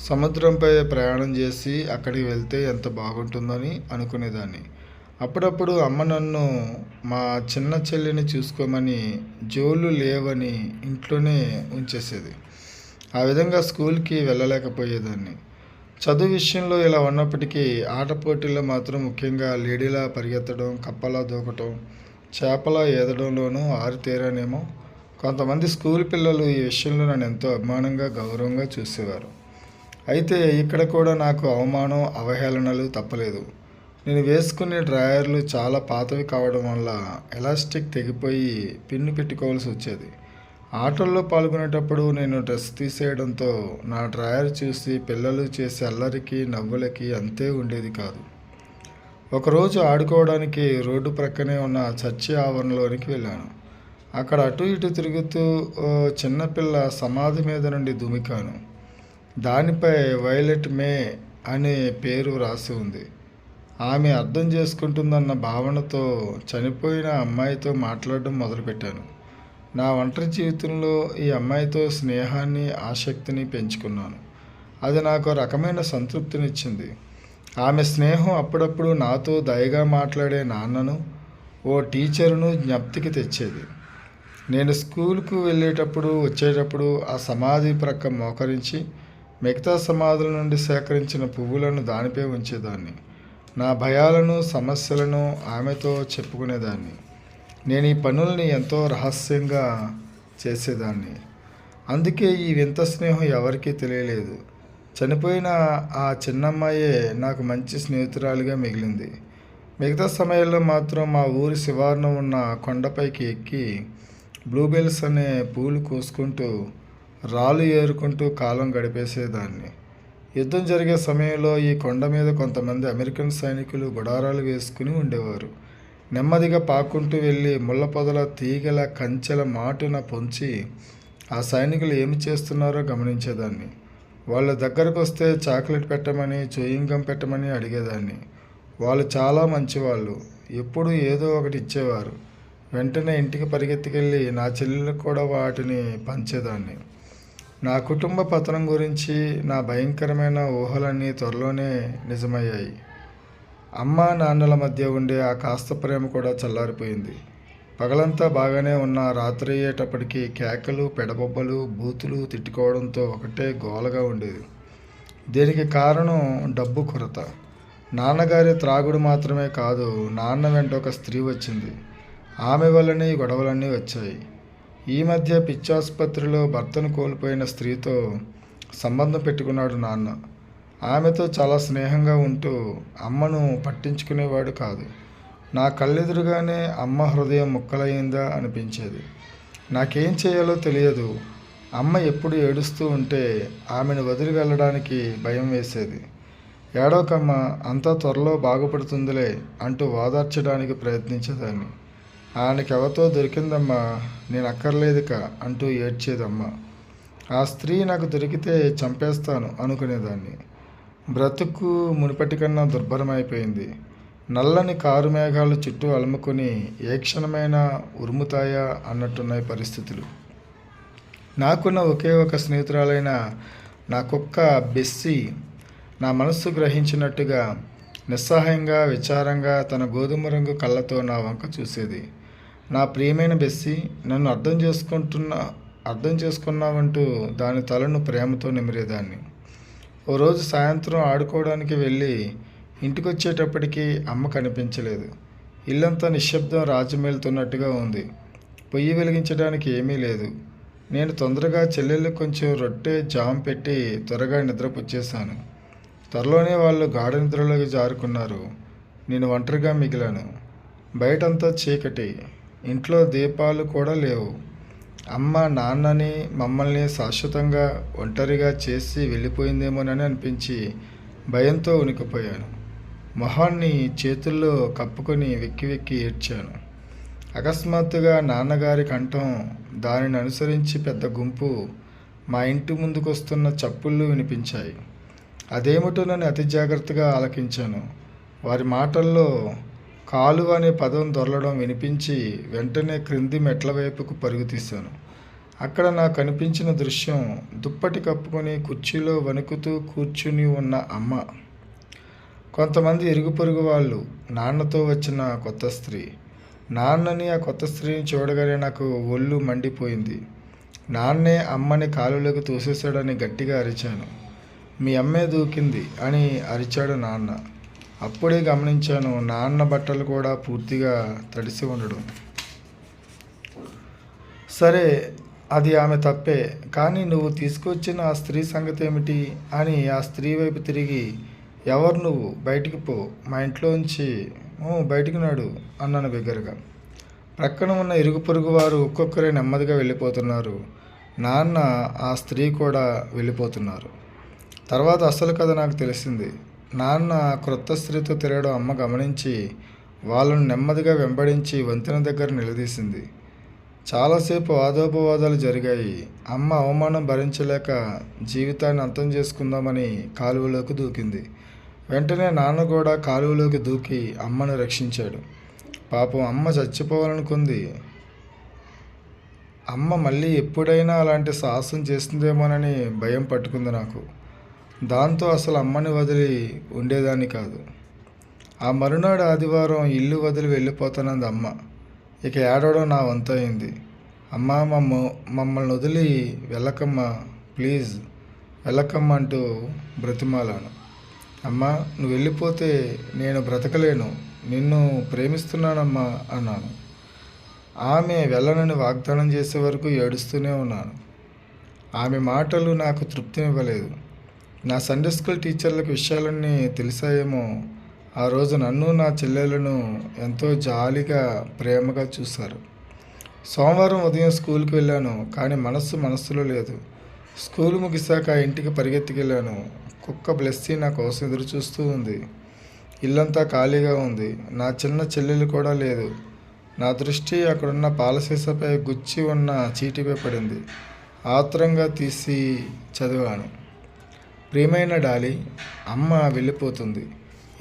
సముద్రంపై ప్రయాణం చేసి అక్కడికి వెళ్తే ఎంత బాగుంటుందని అనుకునేదాన్ని. అప్పుడప్పుడు అమ్మ నన్ను మా చిన్న చెల్లిని చూసుకోమని, జోళ్ళు లేవని ఇంట్లోనే ఉంచేసేది. ఆ విధంగా స్కూల్కి వెళ్ళలేకపోయేదాన్ని. చదువు విషయంలో ఇలా ఉన్నప్పటికీ ఆట పోటీల్లో మాత్రం, ముఖ్యంగా లేడీలా పరిగెత్తడం, కప్పలా దూకటం, చేపలా ఈదడంలోనూ ఆరితేరానేమో. కొంతమంది స్కూల్ పిల్లలు ఈ విషయంలో నన్ను ఎంతో అభిమానంగా, గౌరవంగా చూసేవారు. అయితే ఇక్కడ కూడా నాకు అవమానం, అవహేళనలు తప్పలేదు. నేను వేసుకునే డ్రాయర్లు చాలా పాతవి కావడం వల్ల ఎలాస్టిక్ తెగిపోయి పిన్ను పెట్టుకోవాల్సి వచ్చేది. ఆటల్లో పాల్గొనేటప్పుడు నేను డ్రెస్ తీసేయడంతో నా డ్రాయర్ చూసి పిల్లలు చేసే అల్లరికి, నవ్వులకి అంతే ఉండేది కాదు. ఒకరోజు ఆడుకోవడానికి రోడ్డు ప్రక్కనే ఉన్న చర్చి ఆవరణలోనికి వెళ్ళాను. అక్కడ అటు ఇటు తిరుగుతూ చిన్నపిల్ల సమాధి మీద నుండి దుమికాను. దానిపై వైలెట్ మే అనే పేరు రాసి ఉంది. ఆమె అర్థం చేసుకుంటుందన్న భావనతో చనిపోయిన అమ్మాయితో మాట్లాడడం మొదలుపెట్టాను. నా ఒంటరి జీవితంలో ఈ అమ్మాయితో స్నేహాన్ని, ఆసక్తిని పెంచుకున్నాను. అది నాకు రకమైన సంతృప్తినిచ్చింది. ఆమె స్నేహం అప్పుడప్పుడు నాతో దయగా మాట్లాడే నాన్నను, ఓ టీచరును జ్ఞప్తికి తెచ్చేది. నేను స్కూల్కు వెళ్ళేటప్పుడు, వచ్చేటప్పుడు ఆ సమాధి ప్రక్క మోకరించి మిగతా సమాధుల నుండి సేకరించిన పువ్వులను దానిపై ఉంచేదాన్ని. నా భయాలను, సమస్యలను ఆమెతో చెప్పుకునేదాన్ని. నేను ఈ పనుల్ని ఎంతో రహస్యంగా చేసేదాన్ని. అందుకే ఈ వింత స్నేహం ఎవరికీ తెలియలేదు. చనిపోయిన ఆ చిన్నమ్మాయే నాకు మంచి స్నేహితురాలిగా మిగిలింది. మిగతా సమయాల్లో మాత్రం మా ఊరి శివారున ఉన్న కొండపైకి ఎక్కి బ్లూబెల్స్ అనే పూలు కోసుకుంటూ, రాళ్ళు ఏరుకుంటూ కాలం గడిపేసేదాన్ని. యుద్ధం జరిగే సమయంలో ఈ కొండ మీద కొంతమంది అమెరికన్ సైనికులు గుడారాలు వేసుకుని ఉండేవారు. నెమ్మదిగా పాక్కుంటూ వెళ్ళి ముళ్ళ పొదల, తీగల, కంచెల మాటున పొంచి ఆ సైనికులు ఏమి చేస్తున్నారో గమనించేదాన్ని. వాళ్ళ దగ్గరకు వస్తే చాక్లెట్ పెట్టమని, చూయింగం పెట్టమని అడిగేదాన్ని. వాళ్ళు చాలా మంచివాళ్ళు. ఎప్పుడూ ఏదో ఒకటి ఇచ్చేవారు. వెంటనే ఇంటికి పరిగెత్తుకెళ్ళి నా చెల్లెలకు కూడా వాటిని పంచేదాన్ని. నా కుటుంబ పతనం గురించి నా భయంకరమైన ఊహలన్నీ త్వరలోనే నిజమయ్యాయి. అమ్మా నాన్నల మధ్య ఉండే ఆ కాస్త ప్రేమ కూడా చల్లారిపోయింది. పగలంతా బాగానే ఉన్న రాత్రి అయ్యేటప్పటికీ కేకలు, పెడబొబ్బలు, బూతులు, తిట్టుకోవడంతో ఒకటే గోలగా ఉండేది. దీనికి కారణం డబ్బు కొరత. నాన్నగారి త్రాగుడు మాత్రమే కాదు, నాన్న వెంట ఒక స్త్రీ వచ్చింది. ఆమె వల్లనే ఈ గొడవలన్నీ వచ్చాయి. ఈ మధ్య పిచ్చాసుపత్రిలో భర్తను కోల్పోయిన స్త్రీతో సంబంధం పెట్టుకున్నాడు నాన్న. ఆమెతో చాలా స్నేహంగా ఉంటూ అమ్మను పట్టించుకునేవాడు కాదు. నా కళ్ళెదురుగానే అమ్మ హృదయం ముక్కలయ్యిందా అనిపించేది. నాకేం చేయాలో తెలియదు. అమ్మ ఎప్పుడు ఏడుస్తూ ఉంటే ఆమెను వదిలి వెళ్ళడానికి భయం వేసేది. ఏడవకమ్మ, అంతా త్వరలో బాగుపడుతుందిలే అంటూ ఓదార్చడానికి ప్రయత్నించేదాన్ని. ఆయనకెవతో దొరికిందమ్మా, నేను అక్కర్లేదుక అంటూ ఏడ్చేదమ్మ. ఆ స్త్రీ నాకు దొరికితే చంపేస్తాను అనుకునేదాన్ని. బ్రతుకు మునుపటి కన్నా దుర్భరమైపోయింది. నల్లని కారు మేఘాలు చుట్టూ అలుముకొని ఏ క్షణమైనా ఉరుముతాయా అన్నట్టున్నాయి పరిస్థితులు. నాకున్న ఒకే ఒక స్నేహితురాలైన నా కుక్క బెస్సీ నా మనస్సు గ్రహించినట్టుగా నిస్సహాయంగా విచారంగా తన గోధుమ రంగు కళ్ళతో నా వంక చూసేది. నా ప్రియమైన బెస్సీ, నన్ను అర్థం చేసుకున్నావంటూ దాని తలను ప్రేమతో నిమిరేదాన్ని. ఓ రోజు సాయంత్రం ఆడుకోవడానికి వెళ్ళి ఇంటికొచ్చేటప్పటికి అమ్మ కనిపించలేదు. ఇల్లంతా నిశ్శబ్దం రాజ్యమేలుతున్నట్టుగా ఉంది. పొయ్యి వెలిగించడానికి ఏమీ లేదు. నేను తొందరగా చెల్లెళ్ళు కొంచెం రొట్టె జామ పెట్టి త్వరగా నిద్రపుచ్చేశాను. త్వరలోనే వాళ్ళు గాఢ నిద్రలోకి జారుకున్నారు. నేను ఒంటరిగా మిగిలాను. బయటంతా చీకటి. ఇంట్లో దీపాలు కూడా లేవు. అమ్మ నాన్నని మమ్మల్ని శాశ్వతంగా ఒంటరిగా చేసి వెళ్ళిపోయిందేమోనని అనిపించి భయంతో ఉనికిపోయాను. మొహాన్ని చేతుల్లో కప్పుకొని వెక్కి వెక్కి ఏడ్చాను. అకస్మాత్తుగా నాన్నగారి కంఠం, దానిని అనుసరించి పెద్ద గుంపు మా ఇంటి ముందుకొస్తున్న చప్పుళ్ళు వినిపించాయి. అదేమిటోనని అతి జాగ్రత్తగా ఆలకించాను. వారి మాటల్లో కాలువ అనే పదం దొరలడం వినిపించి వెంటనే క్రింది మెట్ల వైపుకు పరుగు తీశాను. అక్కడ నాకు కనిపించిన దృశ్యం, దుప్పటి కప్పుకొని కుర్చీలో వణుకుతూ కూర్చుని ఉన్న అమ్మ, కొంతమంది ఇరుగు పొరుగు వాళ్ళు, నాన్నతో వచ్చిన కొత్త స్త్రీ. నాన్నని ఆ కొత్త స్త్రీని చూడగానే నాకు ఒళ్ళు మండిపోయింది. నాన్నే అమ్మని కాలులోకి తోసేశాడని గట్టిగా అరిచాను. మీ అమ్మే దూకింది అని అరిచాడు నాన్న. అప్పుడే గమనించాను, నాన్న బట్టలు కూడా పూర్తిగా తడిసి ఉండడం. సరే, అది ఆమె తప్పే, కానీ నువ్వు తీసుకొచ్చిన ఆ స్త్రీ సంగతి ఏమిటి అని ఆ స్త్రీ వైపు తిరిగి, ఎవరు నువ్వు? బయటికి పో, మా ఇంట్లోంచి బయటికి నాడు అన్నాను బిగ్గరగా. ప్రక్కన ఉన్న ఇరుగు పొరుగు వారు ఒక్కొక్కరే నెమ్మదిగా వెళ్ళిపోతున్నారు. నాన్న, ఆ స్త్రీ కూడా వెళ్ళిపోతున్నారు. తర్వాత అసలు కథ నాకు తెలిసింది. నాన్న క్రొత్త స్త్రీతో తిరగడం అమ్మ గమనించి వాళ్ళను నెమ్మదిగా వెంబడించి వంతెన దగ్గర నిలదీసింది. చాలాసేపు వాదోపవాదాలు జరిగాయి. అమ్మ అవమానం భరించలేక జీవితాన్ని అంతం చేసుకుందామని కాలువలోకి దూకింది. వెంటనే నాన్న కూడా కాలువలోకి దూకి అమ్మను రక్షించాడు. పాపం అమ్మ చచ్చిపోవాలనుకుంది. అమ్మ మళ్ళీ ఎప్పుడైనా అలాంటి సాహసం చేస్తుందేమోనని భయం పట్టుకుంది నాకు. దాంతో అసలు అమ్మని వదిలి ఉండేదాన్ని కాదు. ఆ మరునాడు ఆదివారం ఇల్లు వదిలి వెళ్ళిపోతానంది అమ్మ. ఇక ఏడవడం నా వంతయింది. అమ్మ, మమ్మల్ని వదిలి వెళ్ళకమ్మా, ప్లీజ్ వెళ్ళకమ్మా అంటూ బ్రతిమాలాను. అమ్మా, నువ్వు వెళ్ళిపోతే నేను బ్రతకలేను, నిన్ను ప్రేమిస్తున్నానమ్మా అన్నాను. ఆమె వెళ్ళనని వాగ్దానం చేసే వరకు ఏడుస్తూనే ఉన్నాను. ఆమె మాటలు నాకు తృప్తినివ్వలేదు. నా సండే స్కూల్ టీచర్లకు విషయాలన్నీ తెలిసాయేమో. ఆ రోజు నన్ను నా చెల్లెలను ఎంతో జాలిగా ప్రేమగా చూశారు. సోమవారం ఉదయం స్కూల్కి వెళ్ళాను, కానీ మనస్సులో లేదు. స్కూల్ ముగిశాక ఇంటికి పరిగెత్తికెళ్ళాను. కుక్క బ్లెస్సీ నా కోసం ఎదురు చూస్తూ ఉంది. ఇల్లంతా ఖాళీగా ఉంది. నా చిన్న చెల్లెలు కూడా లేదు. నా దృష్టి అక్కడున్న పాలసీసపై గుచ్చి ఉన్న చీటీపై పడింది. ఆత్రంగా తీసి చదివాను. ప్రియమైన డాలీ, అమ్మ వెళ్ళిపోతుంది.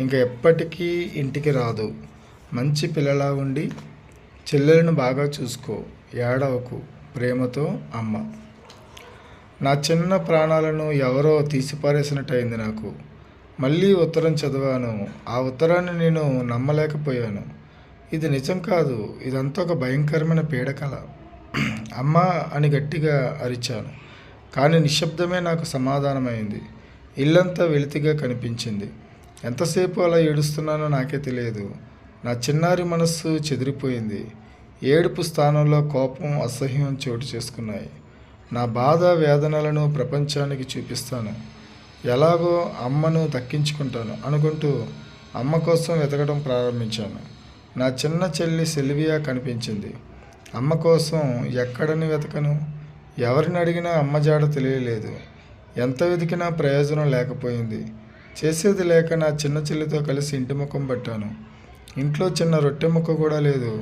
ఇంకా ఎప్పటికీ ఇంటికి రాదు. మంచి పిల్లలా ఉండి చెల్లెలను బాగా చూసుకో, ఏడవకు. ప్రేమతో అమ్మ. నా చిన్న ప్రాణాలను ఎవరో తీసిపారేసినట్టయింది నాకు. మళ్ళీ ఉత్తరం చదివాను. ఆ ఉత్తరాన్ని నేను నమ్మలేకపోయాను. ఇది నిజం కాదు, ఇదంతా ఒక భయంకరమైన పీడకల. అమ్మా అని గట్టిగా అరిచాను, కానీ నిశ్శబ్దమే నాకు సమాధానమైంది. ఇల్లంతా వెలితిగా కనిపించింది. ఎంతసేపు అలా ఏడుస్తున్నానో నాకే తెలియదు. నా చిన్నారి మనస్సు చెదిరిపోయింది. ఏడుపు స్థానంలో కోపం, అసహ్యం చోటు చేసుకున్నాయి. నా బాధ వేదనలను ప్రపంచానికి చూపిస్తాను, ఎలాగో అమ్మను దక్కించుకుంటాను అనుకుంటూ అమ్మ కోసం వెతకడం ప్రారంభించాను. నా చిన్న చెల్లి సెల్వియా కనిపించింది. అమ్మ కోసం ఎక్కడని వెతకను? ఎవరిని అడిగినా అమ్మ జాడ తెలియలేదు. ఎంత వెతికినా ప్రయోజనం లేకపోయింది. చేసేది లేక నా చిన్న చెల్లితో కలిసి ఇంటి ముఖం పట్టాను. ఇంట్లో చిన్న రొట్టె ముక్క కూడా లేదు.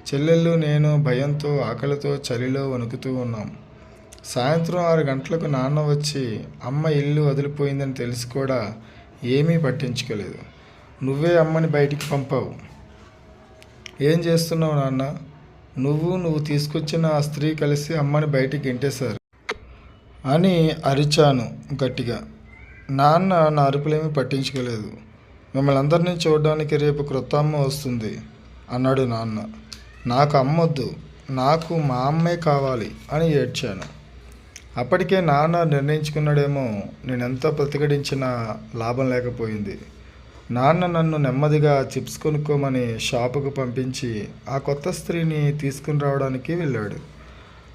చెల్లెళ్ళు నేను భయంతో, ఆకలితో, చలిలో వణుకుతూ ఉన్నాం. సాయంత్రం 6 గంటలకు నాన్న వచ్చి అమ్మ ఇల్లు వదిలిపోయిందని తెలిసి కూడా ఏమీ పట్టించుకోలేదు. నువ్వే అమ్మని బయటికి పంపావు. ఏం చేస్తున్నావు నాన్న? నువ్వు తీసుకొచ్చిన ఆ స్త్రీ కలిసి అమ్మని బయటికి గెంటేశారు అని అరిచాను గట్టిగా. నాన్న నా అరుపులేమీ పట్టించుకోలేదు. మిమ్మల్ని అందరినీ చూడడానికి రేపు క్రొత్త అమ్మ వస్తుంది అన్నాడు నాన్న. నాకు అమ్మొద్దు, నాకు మా అమ్మే కావాలి అని ఏడ్చాను. అప్పటికే నాన్న నిర్ణయించుకున్నాడేమో. నేనెంత ప్రతిఘటించినా లాభం లేకపోయింది. నాన్న నన్ను నెమ్మదిగా చిప్స్ కొనుక్కోమని షాపుకు పంపించి ఆ కొత్త స్త్రీని తీసుకుని రావడానికి వెళ్ళాడు.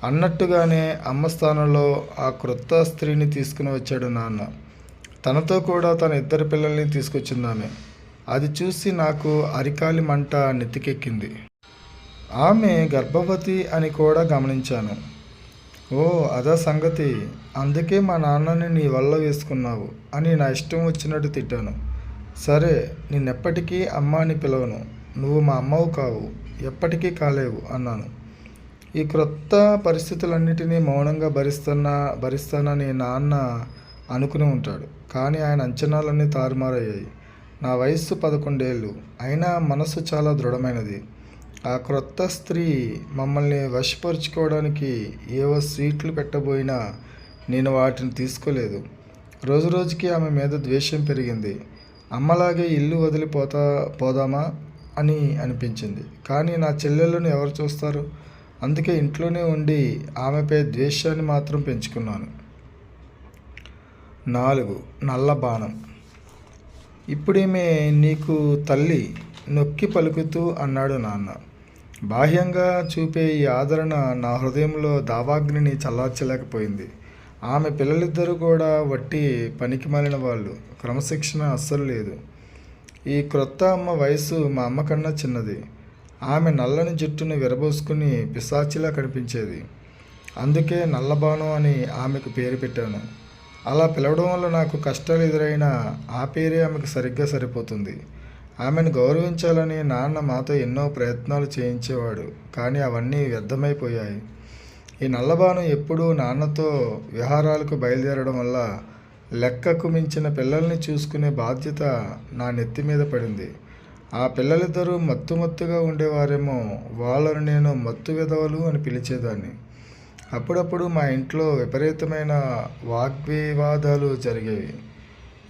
అన్నట్టుగానే అమ్మ స్థానంలో ఆ క్రొత్త స్త్రీని తీసుకుని వచ్చాడు నాన్న. తనతో కూడా తన 2 పిల్లల్ని తీసుకొచ్చిందామె. అది చూసి నాకు అరికాలి మంట నెత్తికెక్కింది. ఆమె గర్భవతి అని కూడా గమనించాను. ఓ అదా సంగతి, అందుకే మా నాన్నని నీ వల్ల వేసుకున్నావు అని నా ఇష్టం వచ్చినట్టు తిట్టాను. సరే, నిన్నెప్పటికీ అమ్మ అని పిలవను. నువ్వు మా అమ్మవు కావు, ఎప్పటికీ కాలేవు అన్నాను. ఈ క్రొత్త పరిస్థితులన్నిటినీ మౌనంగా భరిస్తానని నాన్న అనుకుని ఉంటాడు. కానీ ఆయన అంచనాలన్నీ తారుమారయ్యాయి. నా వయస్సు 11 ఏళ్ళు, అయినా మనసు చాలా దృఢమైనది. ఆ క్రొత్త స్త్రీ మమ్మల్ని వశపరుచుకోవడానికి ఏవో స్వీట్లు పెట్టబోయినా నేను వాటిని తీసుకోలేదు. రోజురోజుకి ఆమె మీద ద్వేషం పెరిగింది. అమ్మలాగే ఇల్లు వదిలి పోదామా అని అనిపించింది. కానీ నా చెల్లెళ్ళను ఎవరు చూస్తారు? అందుకే ఇంట్లోనే ఉండి ఆమెపై ద్వేషాన్ని మాత్రం పెంచుకున్నాను. 4. నల్ల బాణం. ఇప్పుడేమే నీకు తల్లి నొక్కి పలుకుతూ అన్నాడు నాన్న. బాహ్యంగా చూపే ఈ ఆదరణ నా హృదయంలో దావాగ్నిని చల్లార్చలేకపోయింది. ఆమె పిల్లలిద్దరూ కూడా వట్టి పనికి మాలిన వాళ్ళు. క్రమశిక్షణ అస్సలు లేదు. ఈ క్రొత్త అమ్మ వయసు మా అమ్మ కన్నా చిన్నది. ఆమె నల్లని జుట్టును విరబోసుకుని పిశాచిలా కనిపించేది. అందుకే నల్లబాణం అని ఆమెకు పేరు పెట్టాను. అలా పిలవడం వల్ల నాకు కష్టాలు ఎదురైనా ఆ పేరే ఆమెకు సరిగ్గా సరిపోతుంది. ఆమెను గౌరవించాలని నాన్న మాతో ఎన్నో ప్రయత్నాలు చేయించేవాడు. కానీ అవన్నీ వ్యర్థమైపోయాయి. ఈ నల్లబాను ఎప్పుడూ నాన్నతో విహారాలకు బయలుదేరడం వల్ల లెక్కకు మించిన పిల్లల్ని చూసుకునే బాధ్యత నా నెత్తి మీద పడింది. ఆ పిల్లలిద్దరూ మత్తుగా ఉండేవారేమో. వాళ్ళను నేను మత్తు విధవలు అని పిలిచేదాన్ని. అప్పుడప్పుడు మా ఇంట్లో విపరీతమైన వాగ్వివాదాలు జరిగేవి.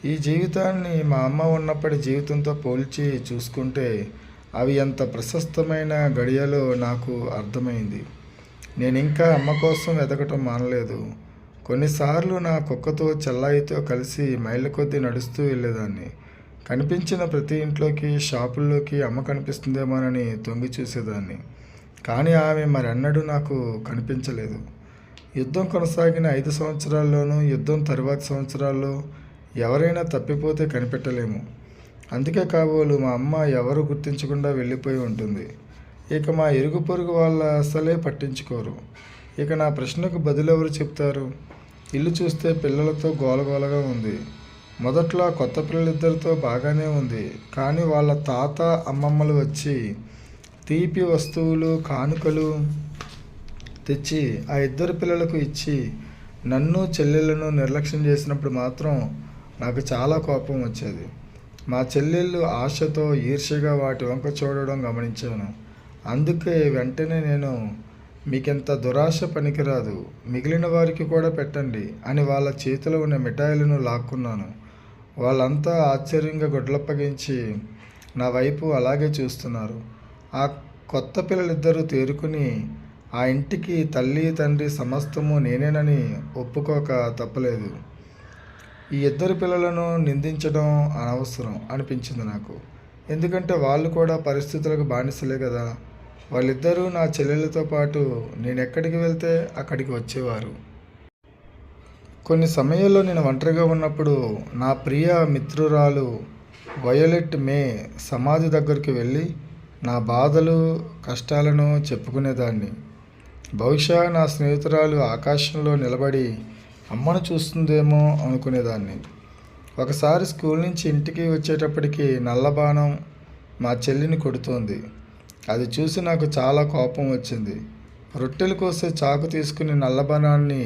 ఈ జీవితాన్ని మా అమ్మ ఉన్నప్పటి జీవితంతో పోల్చి చూసుకుంటే అవి ఎంత ప్రశస్తమైన గడియలో నాకు అర్థమైంది. నేను ఇంకా అమ్మ కోసం వెతకటం మానలేదు. కొన్నిసార్లు నా కుక్కతో చెల్లాయితో కలిసి మైళ్ళ కొద్దీ నడుస్తూ వెళ్ళేదాన్ని. కనిపించిన ప్రతి ఇంట్లోకి, షాపుల్లోకి అమ్మ కనిపిస్తుందేమోనని తొంగి చూసేదాన్ని. కానీ ఆమె మరెన్నడూ నాకు కనిపించలేదు. యుద్ధం కొనసాగిన 5 సంవత్సరాల్లోనూ, యుద్ధం తరువాతి సంవత్సరాల్లో ఎవరైనా తప్పిపోతే కనిపెట్టలేము. అందుకే కాబోలు మా అమ్మ ఎవరు గుర్తించకుండా వెళ్ళిపోయి ఉంటుంది. ఇక మా ఇరుగు పొరుగు వాళ్ళ అసలే పట్టించుకోరు. ఇక నా ప్రశ్నకు బదులెవరు చెప్తారు? ఇల్లు చూస్తే పిల్లలతో గోలగోలగా ఉంది. మొదట్లో కొత్త పిల్లలిద్దరితో బాగానే ఉంది. కానీ వాళ్ళ తాత అమ్మమ్మలు వచ్చి తీపి వస్తువులు, కానుకలు తెచ్చి ఆ 2 పిల్లలకు ఇచ్చి నన్ను చెల్లెళ్ళను నిర్లక్ష్యం చేసినప్పుడు మాత్రం నాకు చాలా కోపం వచ్చేది. మా చెల్లెళ్ళు ఆశతో ఈర్ష్యగా వాటి వంక చూడడం గమనించాను. అందుకే వెంటనే నేను, మీకెంత దురాశ పనికిరాదు, మిగిలిన వారికి కూడా పెట్టండి అని వాళ్ళ చేతిలో ఉన్న మిఠాయిలను లాక్కున్నాను. వాళ్ళంతా ఆశ్చర్యంగా గొడ్లప్పగించి నా వైపు అలాగే చూస్తున్నారు. ఆ కొత్త పిల్లలిద్దరూ తేరుకుని ఆ ఇంటికి తల్లి తండ్రి సమస్తము నేనేనని ఒప్పుకోక తప్పలేదు. ఈ 2 పిల్లలను నిందించడం అనవసరం అనిపించింది నాకు. ఎందుకంటే వాళ్ళు కూడా పరిస్థితులకు బానిసలే కదా. వాళ్ళిద్దరూ నా చెల్లెళ్ళతో పాటు నేను ఎక్కడికి వెళ్తే అక్కడికి వచ్చేవారు. కొన్ని సమయాల్లో నేను ఒంటరిగా ఉన్నప్పుడు నా ప్రియ మిత్రురాలు వయోలెట్ మే సమాధి దగ్గరికి వెళ్ళి నా బాధలు, కష్టాలను చెప్పుకునేదాన్ని. బహుశా నా స్నేహితురాలు ఆకాశంలో నిలబడి అమ్మను చూస్తుందేమో అనుకునేదాన్ని. ఒకసారి స్కూల్ నుంచి ఇంటికి వచ్చేటప్పటికి నల్లబాణం మా చెల్లిని కొడుతోంది. అది చూసి నాకు చాలా కోపం వచ్చింది. రొట్టెలు కోసే చాకు తీసుకుని నల్లబాణాన్ని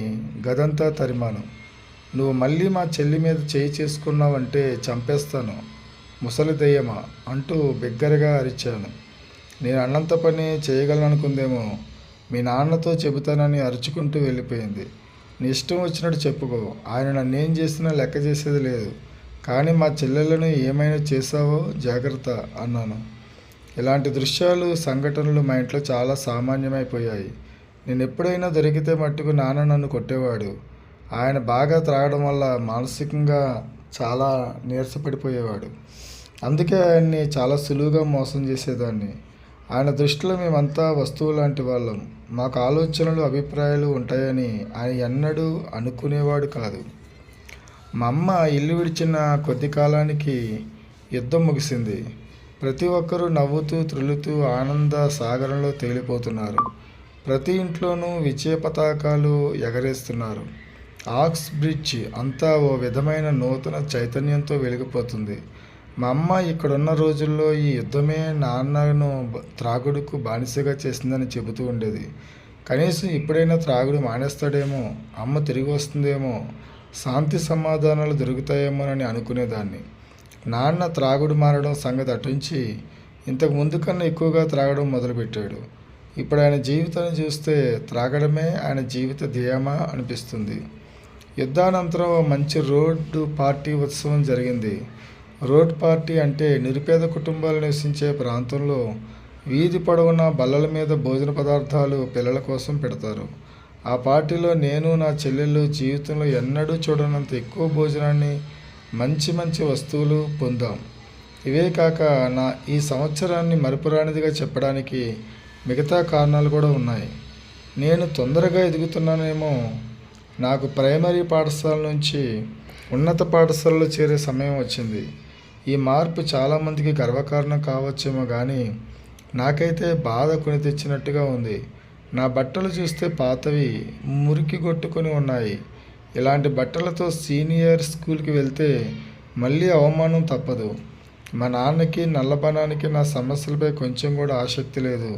గదంతా తరిమాను. నువ్వు మళ్ళీ మా చెల్లి మీద చేయి చేసుకున్నావంటే చంపేస్తాను. ముసలి దెయ్యమా అంటూ బిగ్గరగా అరిచాను. నేను అన్నంత పని చేయగలననుకుందేమో. మీ నాన్నతో చెబుతానని అరుచుకుంటూ వెళ్ళిపోయింది. నీ ఇష్టం వచ్చినట్టు చెప్పుకో, ఆయన నన్నేం చేసినా లెక్క చేసేది లేదు. కానీ మా చెల్లెళ్ళను ఏమైనా చేశావో జాగ్రత్త అన్నాను. ఇలాంటి దృశ్యాలు సంఘటనలు మా ఇంట్లో చాలా సామాన్యమైపోయాయి. నేను ఎప్పుడైనా దొరికితే మట్టుకు నాన్న నన్ను కొట్టేవాడు. ఆయన బాగా త్రాగడం వల్ల మానసికంగా చాలా నీరసపడిపోయేవాడు. అందుకే ఆయన్ని చాలా సులువుగా మోసం చేసేదాన్ని. ఆయన దృష్టిలో మేమంతా వస్తువు లాంటి వాళ్ళం. మాకు ఆలోచనలు అభిప్రాయాలు ఉంటాయని ఆయన ఎన్నడూ అనుకునేవాడు కాదు. మా అమ్మ ఇల్లు విడిచిన కొద్ది కాలానికి యుద్ధం ముగిసింది. ప్రతి ఒక్కరూ నవ్వుతూ త్రులుతూ ఆనంద సాగరంలో తేలిపోతున్నారు. ప్రతి ఇంట్లోనూ విజయ పతాకాలు ఎగరేస్తున్నారు. ఆక్స్ బ్రిడ్జ్ అంతా ఓ విధమైన నూతన చైతన్యంతో వెలిగిపోతుంది. మా అమ్మ ఇక్కడున్న రోజుల్లో ఈ యుద్ధమే నాన్నను త్రాగుడుకు బానిసగా చేసిందని చెబుతూ ఉండేది. కనీసం ఇప్పుడైనా త్రాగుడు మానేస్తాడేమో, అమ్మ తిరిగి వస్తుందేమో, శాంతి సమాధానాలు దొరుకుతాయేమోనని అనుకునేదాన్ని. నాన్న త్రాగుడు మారడం సంగతి అటుంచి ఇంతకు ముందు కన్నా ఎక్కువగా త్రాగడం మొదలుపెట్టాడు. ఇప్పుడు ఆయన జీవితాన్ని చూస్తే త్రాగడమే ఆయన జీవిత ధ్యేయమా అనిపిస్తుంది. యుద్ధానంతరం మంచి రోడ్డు పార్టీ ఉత్సవం జరిగింది. రోడ్ పార్టీ అంటే నిరుపేద కుటుంబాలు నివసించే ప్రాంతంలో వీధి పొడవునా బల్లల మీద భోజన పదార్థాలు పిల్లల కోసం పెడతారు. ఆ పార్టీలో నేను, నా చెల్లెళ్ళు జీవితంలో ఎన్నడూ చూడనంత ఎక్కువ భోజనాన్ని, మంచి మంచి వస్తువులు పొందాం. ఇవే కాక ఈ సంవత్సరాన్ని మరుపురానిదిగా చెప్పడానికి మిగతా కారణాలు కూడా ఉన్నాయి. నేను తొందరగా ఎదుగుతున్నానేమో. నాకు ప్రైమరీ పాఠశాల నుంచి ఉన్నత పాఠశాలలో చేరే సమయం వచ్చింది. ఈ మార్పు చాలామందికి గర్వకారణం కావచ్చేమో కానీ నాకైతే బాధ కొని తెచ్చినట్టుగా ఉంది. నా బట్టలు చూస్తే పాతవి, మురికి కొట్టుకొని ఉన్నాయి. ఇలాంటి బట్టలతో సీనియర్ స్కూల్కి వెళ్తే మళ్ళీ అవమానం తప్పదు. మా నాన్నకి నల్లబనానికి నా సమస్యలపై కొంచెం కూడా ఆసక్తి లేదు.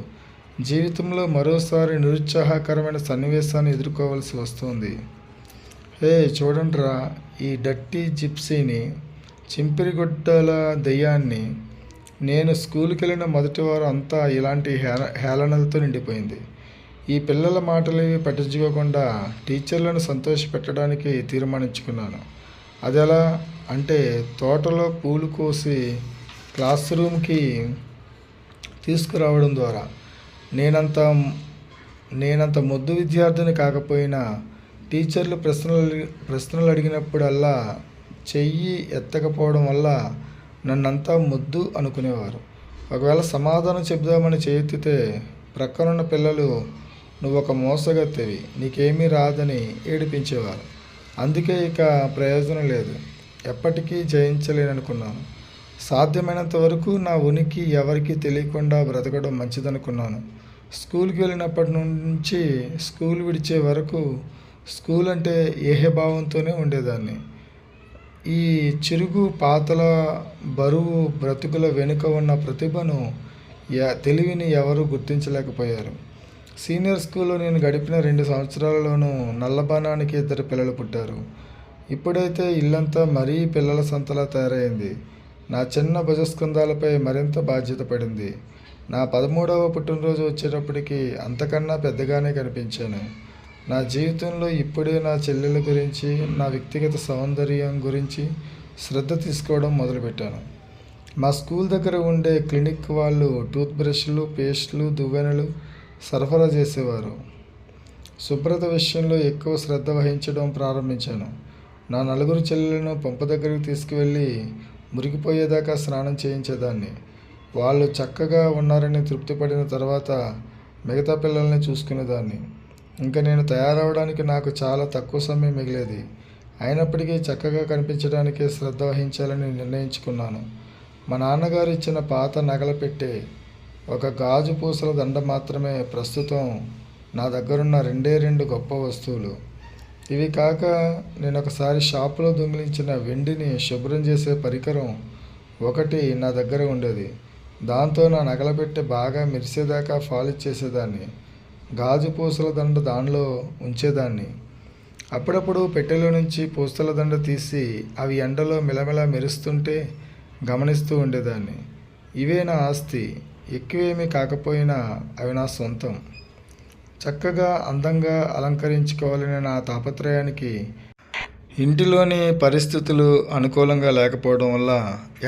జీవితంలో మరోసారి నిరుత్సాహకరమైన సన్నివేశాన్ని ఎదుర్కోవాల్సి వస్తుంది. హే చూడండిరా, ఈ డట్టి జిప్సీని, చింపిరిగుడ్డల దెయ్యాన్ని. నేను స్కూల్కి వెళ్ళిన మొదటి వారం అంతా ఇలాంటి హేళనలతో నిండిపోయింది. ఈ పిల్లల మాటలేవి పట్టించుకోకుండా టీచర్లను సంతోషపెట్టడానికి తీర్మానించుకున్నాను. అది ఎలా అంటే, తోటలో పూలు కోసి క్లాస్ రూమ్కి తీసుకురావడం ద్వారా. నేనంత మొద్దు విద్యార్థిని కాకపోయినా టీచర్లు ప్రశ్నలు అడిగినప్పుడల్లా చెయ్యి ఎత్తకపోవడం వల్ల నన్నంతా ముద్దు అనుకునేవారు. ఒకవేళ సమాధానం చెబుదామని చేయెత్తితే ప్రక్కనున్న పిల్లలు నువ్వు ఒక మోసగత్తెవి, నీకేమీ రాదని ఏడిపించేవారు. అందుకే ఇక ప్రయోజనం లేదు, ఎప్పటికీ జయించలేననుకున్నాను. సాధ్యమైనంత వరకు నా ఉనికి ఎవరికీ తెలియకుండా బ్రతకడం మంచిదనుకున్నాను. స్కూల్కి వెళ్ళినప్పటి నుంచి స్కూల్ విడిచే వరకు స్కూల్ అంటే ఏహభావంతోనే ఉండేదాన్ని. ఈ చిరుగు పాతల బరువు బ్రతుకుల వెనుక ఉన్న ప్రతిభను, తెలివిని ఎవరూ గుర్తించలేకపోయారు. సీనియర్ స్కూల్లో నేను గడిపిన 2 సంవత్సరాలలోనూ నల్లబానానికి 2 పిల్లలు పుట్టారు. ఇప్పుడైతే ఇల్లంతా మరీ పిల్లల సంతలా తయారైంది. నా చిన్న భుజస్కంధాలపై మరింత బాధ్యత పడింది. నా 13వ పుట్టినరోజు వచ్చేటప్పటికి అంతకన్నా పెద్దగానే కనిపించాను. నా జీవితంలో ఇప్పుడే నా చెల్లెల గురించి, నా వ్యక్తిగత సౌందర్యం గురించి శ్రద్ధ తీసుకోవడం మొదలుపెట్టాను. మా స్కూల్ దగ్గర ఉండే క్లినిక్ వాళ్ళు టూత్ బ్రష్లు, పేస్టులు, దువ్వెనలు సరఫరా చేసేవారు. శుభ్రత విషయంలో ఎక్కువ శ్రద్ధ వహించడం ప్రారంభించాను. నా 4 చెల్లెలను పంప దగ్గరికి తీసుకువెళ్ళి మురిగిపోయేదాకా స్నానం చేయించేదాన్ని. వాళ్ళు చక్కగా ఉన్నారని తృప్తి పడిన తర్వాత మిగతా పిల్లల్ని చూసుకునేదాన్ని. ఇంకా నేను తయారవడానికి నాకు చాలా తక్కువ సమయం మిగిలేది. అయినప్పటికీ చక్కగా కనిపించడానికే శ్రద్ధ వహించాలని నిర్ణయించుకున్నాను. మా నాన్నగారు ఇచ్చిన పాత నగల పెట్టే ఒక గాజు పూసల దండ మాత్రమే ప్రస్తుతం నా దగ్గరున్న 2 గొప్ప వస్తువులు. ఇవి కాక నేను ఒకసారి షాపులో దొంగిలించిన వెండిని శుభ్రం చేసే పరికరం ఒకటి నా దగ్గర ఉండేది. దాంతో నా నగల పెట్టె బాగా మెరిసేదాకా పాలిష్ చేసేదాన్ని. గాజు పూసల దండ దానిలో ఉంచేదాన్ని. అప్పుడప్పుడు పెట్టెలో నుంచి పూసల దండ తీసి అవి ఎండలో మెలమెల మెరుస్తుంటే గమనిస్తూ ఉండేదాన్ని. ఇవే నా ఆస్తి, ఎక్కువేమీ కాకపోయినా అవి నా సొంతం. చక్కగా అందంగా అలంకరించుకోవాలనే నా తాపత్రయానికి ఇంటిలోని పరిస్థితులు అనుకూలంగా లేకపోవడం వల్ల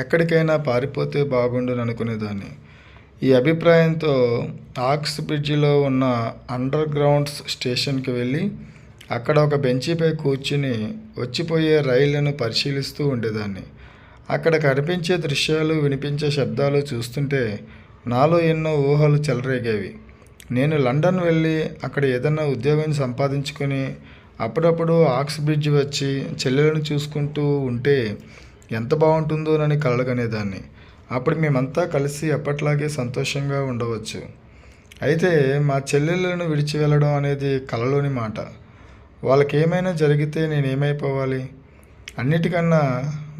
ఎక్కడికైనా పారిపోతే బాగుండును అనుకునేదాన్ని. ఈ అభిప్రాయంతో ఆక్స్ బ్రిడ్జిలో ఉన్న అండర్ గ్రౌండ్స్ స్టేషన్కి వెళ్ళి అక్కడ ఒక బెంచీపై కూర్చుని వచ్చిపోయే రైళ్లను పరిశీలిస్తూ ఉండేదాన్ని. అక్కడ కనిపించే దృశ్యాలు, వినిపించే శబ్దాలు చూస్తుంటే నాలో ఎన్నో ఊహలు చెలరేగేవి. నేను లండన్ వెళ్ళి అక్కడ ఏదైనా ఉద్యోగం సంపాదించుకొని అప్పుడప్పుడు ఆక్స్ బ్రిడ్జ్ వచ్చి చెల్లెలను చూసుకుంటూ ఉంటే ఎంత బాగుంటుందోనని కలగనేదాన్ని. అప్పుడు మేమంతా కలిసి ఎప్పట్లాగే సంతోషంగా ఉండవచ్చు. అయితే మా చెల్లెళ్ళను విడిచి వెళ్ళడం అనేది కలలోని మాట. వాళ్ళకేమైనా జరిగితే నేనేమైపోవాలి? అన్నిటికన్నా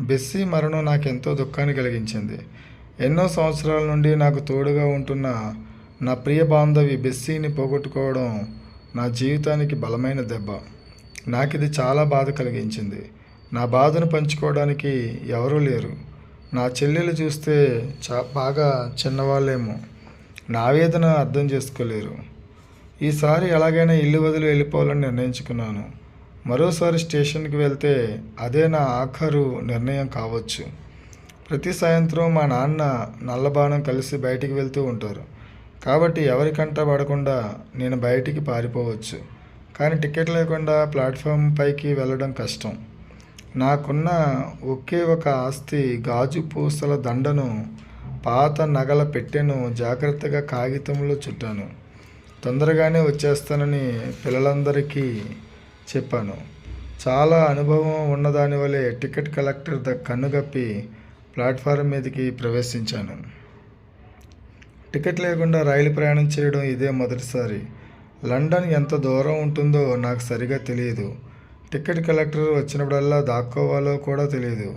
బెస్సీ మరణం నాకెంతో దుఃఖాన్ని కలిగించింది. ఎన్నో సంవత్సరాల నుండి నాకు తోడుగా ఉంటున్న నా ప్రియ బాంధవి బెస్సీని పోగొట్టుకోవడం నా జీవితానికి బలమైన దెబ్బ. నాకిది చాలా బాధ కలిగించింది. నా బాధను పంచుకోవడానికి ఎవరూ లేరు. నా చెల్లెలు చూస్తే బాగా చిన్నవాళ్ళేమో నా వేదన అర్థం చేసుకోలేరు. ఈసారి ఎలాగైనా ఇల్లు వదిలి వెళ్ళిపోవాలని నిర్ణయించుకున్నాను. మరోసారి స్టేషన్కి వెళ్తే అదే నా ఆఖరు నిర్ణయం కావచ్చు. ప్రతి సాయంత్రం మా నాన్న నల్లబాణం కలిసి బయటికి వెళ్తూ ఉంటారు. కాబట్టి ఎవరికంటా పడకుండా నేను బయటికి పారిపోవచ్చు. కానీ టికెట్ లేకుండా ప్లాట్ఫామ్ పైకి వెళ్ళడం కష్టం. నాకున్న ఒకే ఒక ఆస్తి గాజు పూసల దండను, పాత నగల పెట్టెను జాగ్రత్తగా కాగితంలో చుట్టాను. తొందరగానే వచ్చేస్తానని పిల్లలందరికీ చెప్పాను. చాలా అనుభవం ఉన్నదాని వలె టికెట్ కలెక్టర్ కన్నుగప్పి ప్లాట్ఫారం మీదకి ప్రవేశించాను. టికెట్ లేకుండా రైలు ప్రయాణం చేయడం ఇదే మొదటిసారి. లండన్ ఎంత దూరం ఉంటుందో నాకు సరిగా తెలియదు. టికెట్ కలెక్టర్ వచ్చినప్పుడల్లా దాక్కోవాలో కూడా తెలియదు.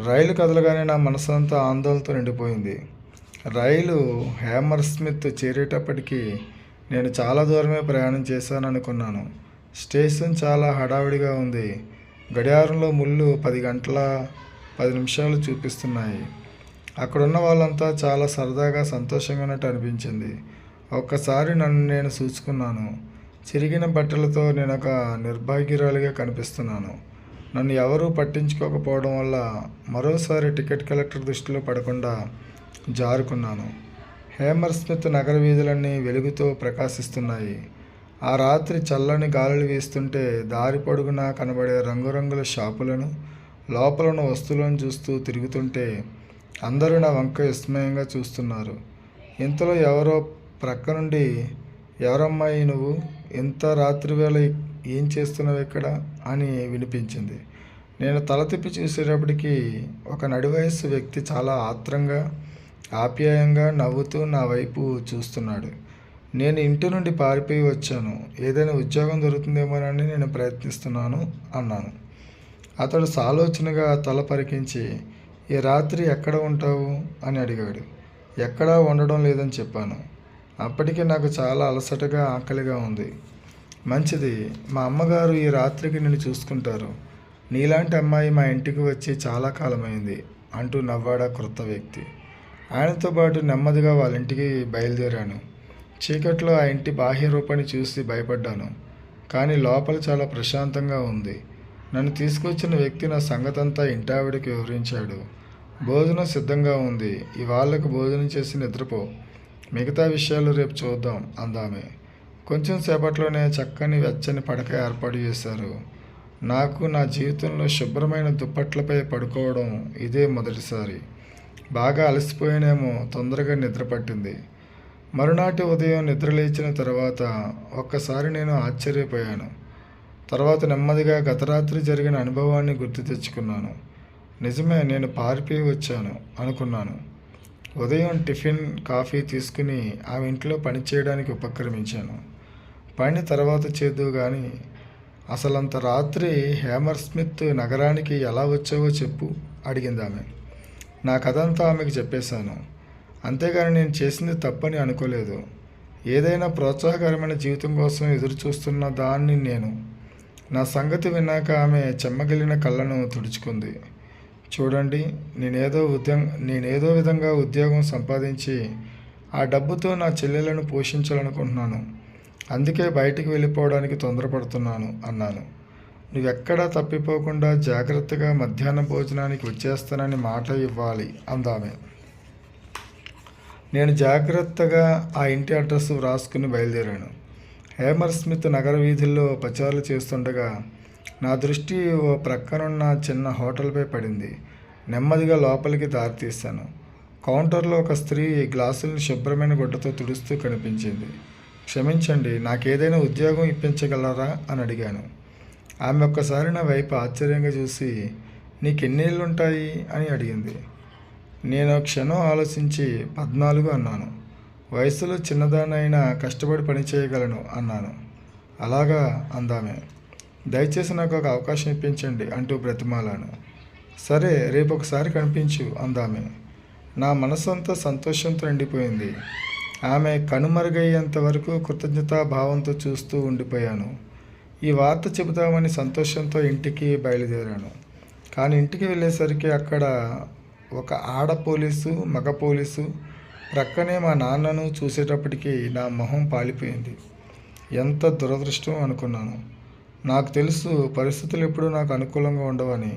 రైలు కదలగానే నా మనసంతా ఆందోళనతో నిండిపోయింది. రైలు హ్యామర్స్మిత్ చేరేటప్పటికి నేను చాలా దూరమే ప్రయాణం చేశాను అనుకున్నాను. స్టేషన్ చాలా హడావిడిగా ఉంది. గడియారంలో ముళ్ళు 10 గంటల 10 నిమిషాలు చూపిస్తున్నాయి. అక్కడున్న వాళ్ళంతా చాలా సరదాగా సంతోషంగా ఉన్నట్టు అనిపించింది. ఒక్కసారి నన్ను నేను చూసుకున్నాను. చిరిగిన బట్టలతో నేను ఒక నిర్భాగ్యురాలిగా కనిపిస్తున్నాను. నన్ను ఎవరూ పట్టించుకోకపోవడం వల్ల మరోసారి టికెట్ కలెక్టర్ దృష్టిలో పడకుండా జారుకున్నాను. హేమర్స్మిత్ నగర వీధులన్నీ వెలుగుతో ప్రకాశిస్తున్నాయి. ఆ రాత్రి చల్లని గాలులు వీస్తుంటే దారి పొడుగునా కనబడే రంగురంగుల షాపులను, లోపలున్న వస్తువులను చూస్తూ తిరుగుతుంటే అందరూ నా వంక విస్మయంగా చూస్తున్నారు. ఇంతలో ఎవరో ప్రక్క నుండి, ఎవరమ్మాయి నువ్వు? ఇంత రాత్రివేళ ఏం చేస్తున్నావు ఇక్కడ అని వినిపించింది. నేను తల తిప్పి చూసేటప్పటికి ఒక నడివయస్సు వ్యక్తి చాలా ఆత్రంగా, ఆప్యాయంగా నవ్వుతూ నా వైపు చూస్తున్నాడు. నేను ఇంటి నుండి పారిపోయి వచ్చాను. ఏదైనా ఉద్యోగం దొరుకుతుందేమోనని నేను ప్రయత్నిస్తున్నాను అన్నాను. అతడు సాలోచనగా తల పరికించి, ఈ రాత్రి ఎక్కడ ఉంటావు అని అడిగాడు. ఎక్కడా ఉండడం లేదని చెప్పాను. అప్పటికే నాకు చాలా అలసటగా, ఆకలిగా ఉంది. మంచిది, మా అమ్మగారు ఈ రాత్రికి నిన్ను చూసుకుంటారు. నీలాంటి అమ్మాయి మా ఇంటికి వచ్చి చాలా కాలమైంది అంటూ నవ్వాడా క్రొత్త వ్యక్తి. ఆయనతో పాటు నెమ్మదిగా వాళ్ళ ఇంటికి బయలుదేరాను. చీకట్లో ఆ ఇంటి బాహ్య రూపాన్ని చూసి భయపడ్డాను. కానీ లోపల చాలా ప్రశాంతంగా ఉంది. నన్ను తీసుకొచ్చిన వ్యక్తి నా సంగతంతా ఇంటావిడికి వివరించాడు. భోజనం సిద్ధంగా ఉంది. ఇవాళకు భోజనం చేసి నిద్రపో. మిగతా విషయాలు రేపు చూద్దాం అందామే. కొంచెం సేపట్లోనే చక్కని వెచ్చని పడక ఏర్పాటు చేశారు. నాకు నా జీవితంలో శుభ్రమైన దుప్పట్లపై పడుకోవడం ఇదే మొదటిసారి. బాగా అలసిపోయానేమో, తొందరగా నిద్ర పట్టింది. మరునాటి ఉదయం నిద్రలేచిన తర్వాత ఒక్కసారి నేను ఆశ్చర్యపోయాను. తర్వాత నెమ్మదిగా గత రాత్రి జరిగిన అనుభవాన్ని గుర్తు తెచ్చుకున్నాను. నిజమే, నేను పారిపోయి వచ్చాను అనుకున్నాను. ఉదయం టిఫిన్, కాఫీ తీసుకుని ఆమె ఇంట్లో పని చేయడానికి ఉపక్రమించాను. పని తర్వాత చేద్దు కానీ అసలంత రాత్రి హేమర్స్మిత్ నగరానికి ఎలా వచ్చావో చెప్పు అడిగింది ఆమె. నా కథంతా ఆమెకు చెప్పేశాను. అంతేగాని నేను చేసింది తప్పని అనుకోలేదు. ఏదైనా ప్రోత్సాహకరమైన జీవితం కోసం ఎదురు చూస్తున్న దాన్ని నేను. నా సంగతి విన్నాక ఆమె చెమ్మగిలిన కళ్ళను తుడుచుకుంది. చూడండి, నేనేదో విధంగా ఉద్యోగం సంపాదించి ఆ డబ్బుతో నా చెల్లెలను పోషించాలనుకుంటున్నాను. అందుకే బయటికి వెళ్ళిపోవడానికి తొందరపడుతున్నాను అన్నాను. నువ్వెక్కడా తప్పిపోకుండా జాగ్రత్తగా మధ్యాహ్న భోజనానికి వచ్చేస్తానని మాట ఇవ్వాలి అందామె. నేను జాగ్రత్తగా ఆ ఇంటి అడ్రస్ వ్రాసుకుని బయలుదేరాను. హేమర్ స్మిత్ నగర వీధుల్లో పచారులు చేస్తుండగా నా దృష్టి ఓ ప్రక్కనున్న చిన్న హోటల్పై పడింది. నెమ్మదిగా లోపలికి దారి తీశాను. కౌంటర్లో ఒక స్త్రీ గ్లాసులను శుభ్రమైన గుడ్డతో తుడుస్తూ కనిపించింది. క్షమించండి, నాకేదైనా ఉద్యోగం ఇప్పించగలరా అని అడిగాను. ఆమె ఒక్కసారి నా వైపు ఆశ్చర్యంగా చూసి, నీకెన్నేళ్ళుంటాయి అని అడిగింది. నేను క్షణం ఆలోచించి 14 అన్నాను. వయసులో చిన్నదానైనా కష్టపడి పని చేయగలను అన్నాను. అలాగా అందామె. దయచేసి నాకు ఒక అవకాశం ఇప్పించండి అంటూ బ్రతిమాలాను. సరే, రేపు ఒకసారి కనిపించు అందామె. నా మనసంతా సంతోషంతో నిండిపోయింది. ఆమె కనుమరుగయ్యేంత వరకు కృతజ్ఞతాభావంతో చూస్తూ ఉండిపోయాను. ఈ వార్త చెబుతామని సంతోషంతో ఇంటికి బయలుదేరాను. కానీ ఇంటికి వెళ్ళేసరికి అక్కడ ఒక ఆడ పోలీసు, మగ పోలీసు ప్రక్కనే మా నాన్నను చూసేటప్పటికీ నా మొహం పాలిపోయింది. ఎంత దురదృష్టం అనుకున్నాను. నాకు తెలుసు పరిస్థితులు ఎప్పుడూ నాకు అనుకూలంగా ఉండవని.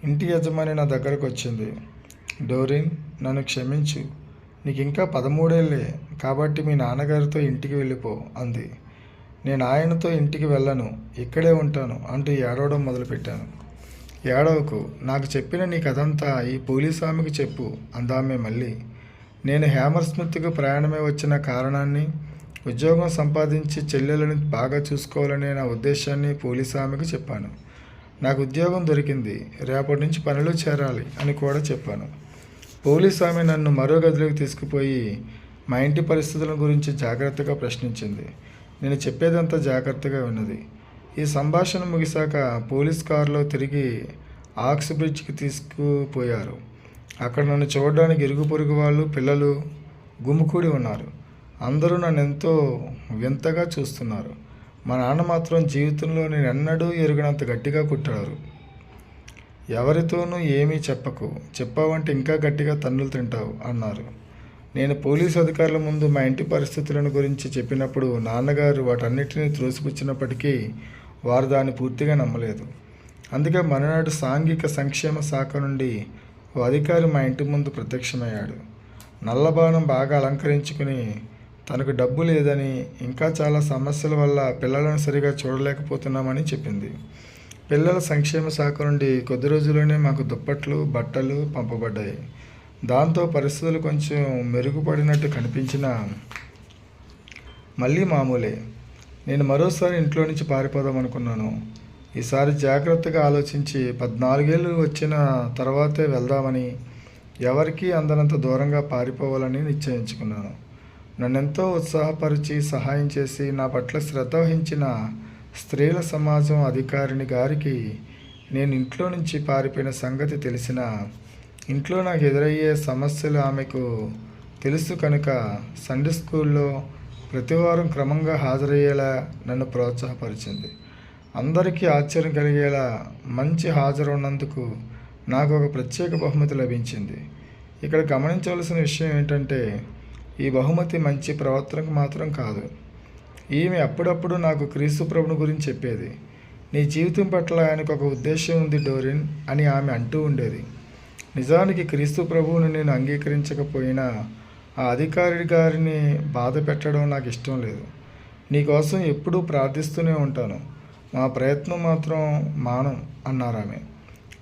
ఇంటి యజమాని నా దగ్గరకు వచ్చింది. డోరిన్, నన్ను క్షమించు. నీకు ఇంకా 13 ఏళ్ళే, కాబట్టి మీ నాన్నగారితో ఇంటికి వెళ్ళిపో అంది. నేను ఆయనతో ఇంటికి వెళ్ళను, ఇక్కడే ఉంటాను అంటూ ఏడవడం మొదలుపెట్టాను. ఏడవకు, నాకు చెప్పిన నీ కథంతా ఈ పోలీసు ఆమెకు చెప్పు అందామె మళ్ళీ. నేను హేమర్ స్మిత్కు ప్రయాణమే వచ్చిన కారణాన్ని, ఉద్యోగం సంపాదించి చెల్లెలను బాగా చూసుకోవాలనే నా ఉద్దేశాన్ని పోలీసు ఆమెకు చెప్పాను. నాకు ఉద్యోగం దొరికింది, రేపటి నుంచి పనిలో చేరాలి అని కూడా చెప్పాను. పోలీసు ఆమె నన్ను మరో గదిలోకి తీసుకుపోయి మా ఇంటి పరిస్థితుల గురించి జాగ్రత్తగా ప్రశ్నించింది. నేను చెప్పేదంతా జాగ్రత్తగా విన్నది. ఈ సంభాషణ ముగిశాక పోలీస్ కారులో తిరిగి ఆక్స్ బ్రిడ్జ్కి తీసుకుపోయారు. అక్కడ నన్ను చూడడానికి ఇరుగు పొరుగు వాళ్ళు, పిల్లలు గుమికూడి ఉన్నారు. అందరూ నన్ను ఎంతో వింతగా చూస్తున్నారు. మా నాన్న మాత్రం జీవితంలో నేను ఎన్నడూ ఎరుగనంత గట్టిగా కుట్టారు. ఎవరితోనూ ఏమీ చెప్పకు, చెప్పావంటే ఇంకా గట్టిగా తన్నులు తింటావు అన్నారు. నేను పోలీసు అధికారుల ముందు మా ఇంటి పరిస్థితులను గురించి చెప్పినప్పుడు నాన్నగారు వాటన్నిటినీ త్రోసిపుచ్చినప్పటికీ వారు దాన్ని పూర్తిగా నమ్మలేదు. అందుకే మరునాడు సాంఘిక సంక్షేమ శాఖ నుండి ఓ అధికారి మా ఇంటి ముందు ప్రత్యక్షమయ్యాడు. నల్లబాణం బాగా అలంకరించుకుని తనకు డబ్బు లేదని, ఇంకా చాలా సమస్యల వల్ల పిల్లలను సరిగా చూడలేకపోతున్నామని చెప్పింది. పిల్లల సంక్షేమ శాఖ నుండి కొద్ది రోజుల్లోనే మాకు దుప్పట్లు, బట్టలు పంపబడ్డాయి. దాంతో పరిస్థితులు కొంచెం మెరుగుపడినట్టు కనిపించినా మళ్ళీ మామూలే. నేను మరోసారి ఇంట్లో నుంచి పారిపోదాం అనుకున్నాను. ఈసారి జాగ్రత్తగా ఆలోచించి 14 ఏళ్ళు వచ్చిన తర్వాతే వెళ్దామని, ఎవరికీ అందనంత దూరంగా పారిపోవాలని నిశ్చయించుకున్నాను. నన్నెంతో ఉత్సాహపరిచి సహాయం చేసి నా పట్ల శ్రద్ధ వహించిన స్త్రీల సమాజం అధికారిని గారికి నేను ఇంట్లో నుంచి పారిపోయిన సంగతి తెలిసిన, ఇంట్లో నాకు ఎదురయ్యే సమస్యలు ఆమెకు తెలుసు కనుక సండే స్కూల్లో ప్రతివారం క్రమంగా హాజరయ్యేలా నన్ను ప్రోత్సాహపరిచింది. అందరికీ ఆశ్చర్యం కలిగేలా మంచి హాజరు ఉన్నందుకు నాకు ఒక ప్రత్యేక బహుమతి లభించింది. ఇక్కడ గమనించవలసిన విషయం ఏంటంటే, ఈ బహుమతి మంచి ప్రవర్తనకు మాత్రం కాదు. ఈమె అప్పుడప్పుడు నాకు క్రీస్తు ప్రభుని గురించి చెప్పేది. నీ జీవితం పట్ల ఆయనకు ఒక ఉద్దేశం ఉంది డోరిన్ అని ఆమె అంటూ ఉండేది. నిజానికి క్రీస్తు ప్రభువును నేను అంగీకరించకపోయినా ఆ అధికారి గారిని బాధ పెట్టడం నాకు ఇష్టం లేదు. నీకోసం ఎప్పుడూ ప్రార్థిస్తూనే ఉంటాను. మా ప్రయత్నం మాత్రం మానం అన్నారామె.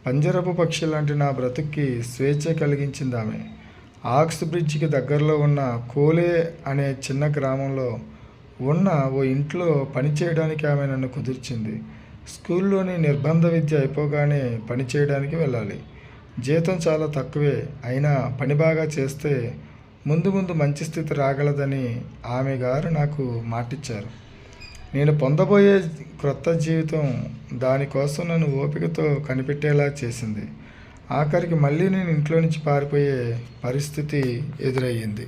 పంజరపు పక్షి లాంటి నా బ్రతుక్కి స్వేచ్ఛ కలిగించింది ఆమె. ఆక్స్ బ్రిడ్జికి దగ్గరలో ఉన్న కోలే అనే చిన్న గ్రామంలో ఉన్న ఓ ఇంట్లో పనిచేయడానికి ఆమె నన్ను కుదిర్చింది. స్కూల్లోని నిర్బంధ విద్య అయిపోగానే పని చేయడానికి వెళ్ళాలి. జీతం చాలా తక్కువే, అయినా పని బాగా చేస్తే ముందు ముందు మంచి స్థితి రాగలదని ఆమె గారు నాకు మాటిచ్చారు. నేను పొందబోయే క్రొత్త జీవితం దానికోసం నన్ను ఓపికతో కనిపెట్టేలా చేసింది. ఆఖరికి మళ్ళీ నేను ఇంట్లో నుంచి పారిపోయే పరిస్థితి ఎదురయ్యింది.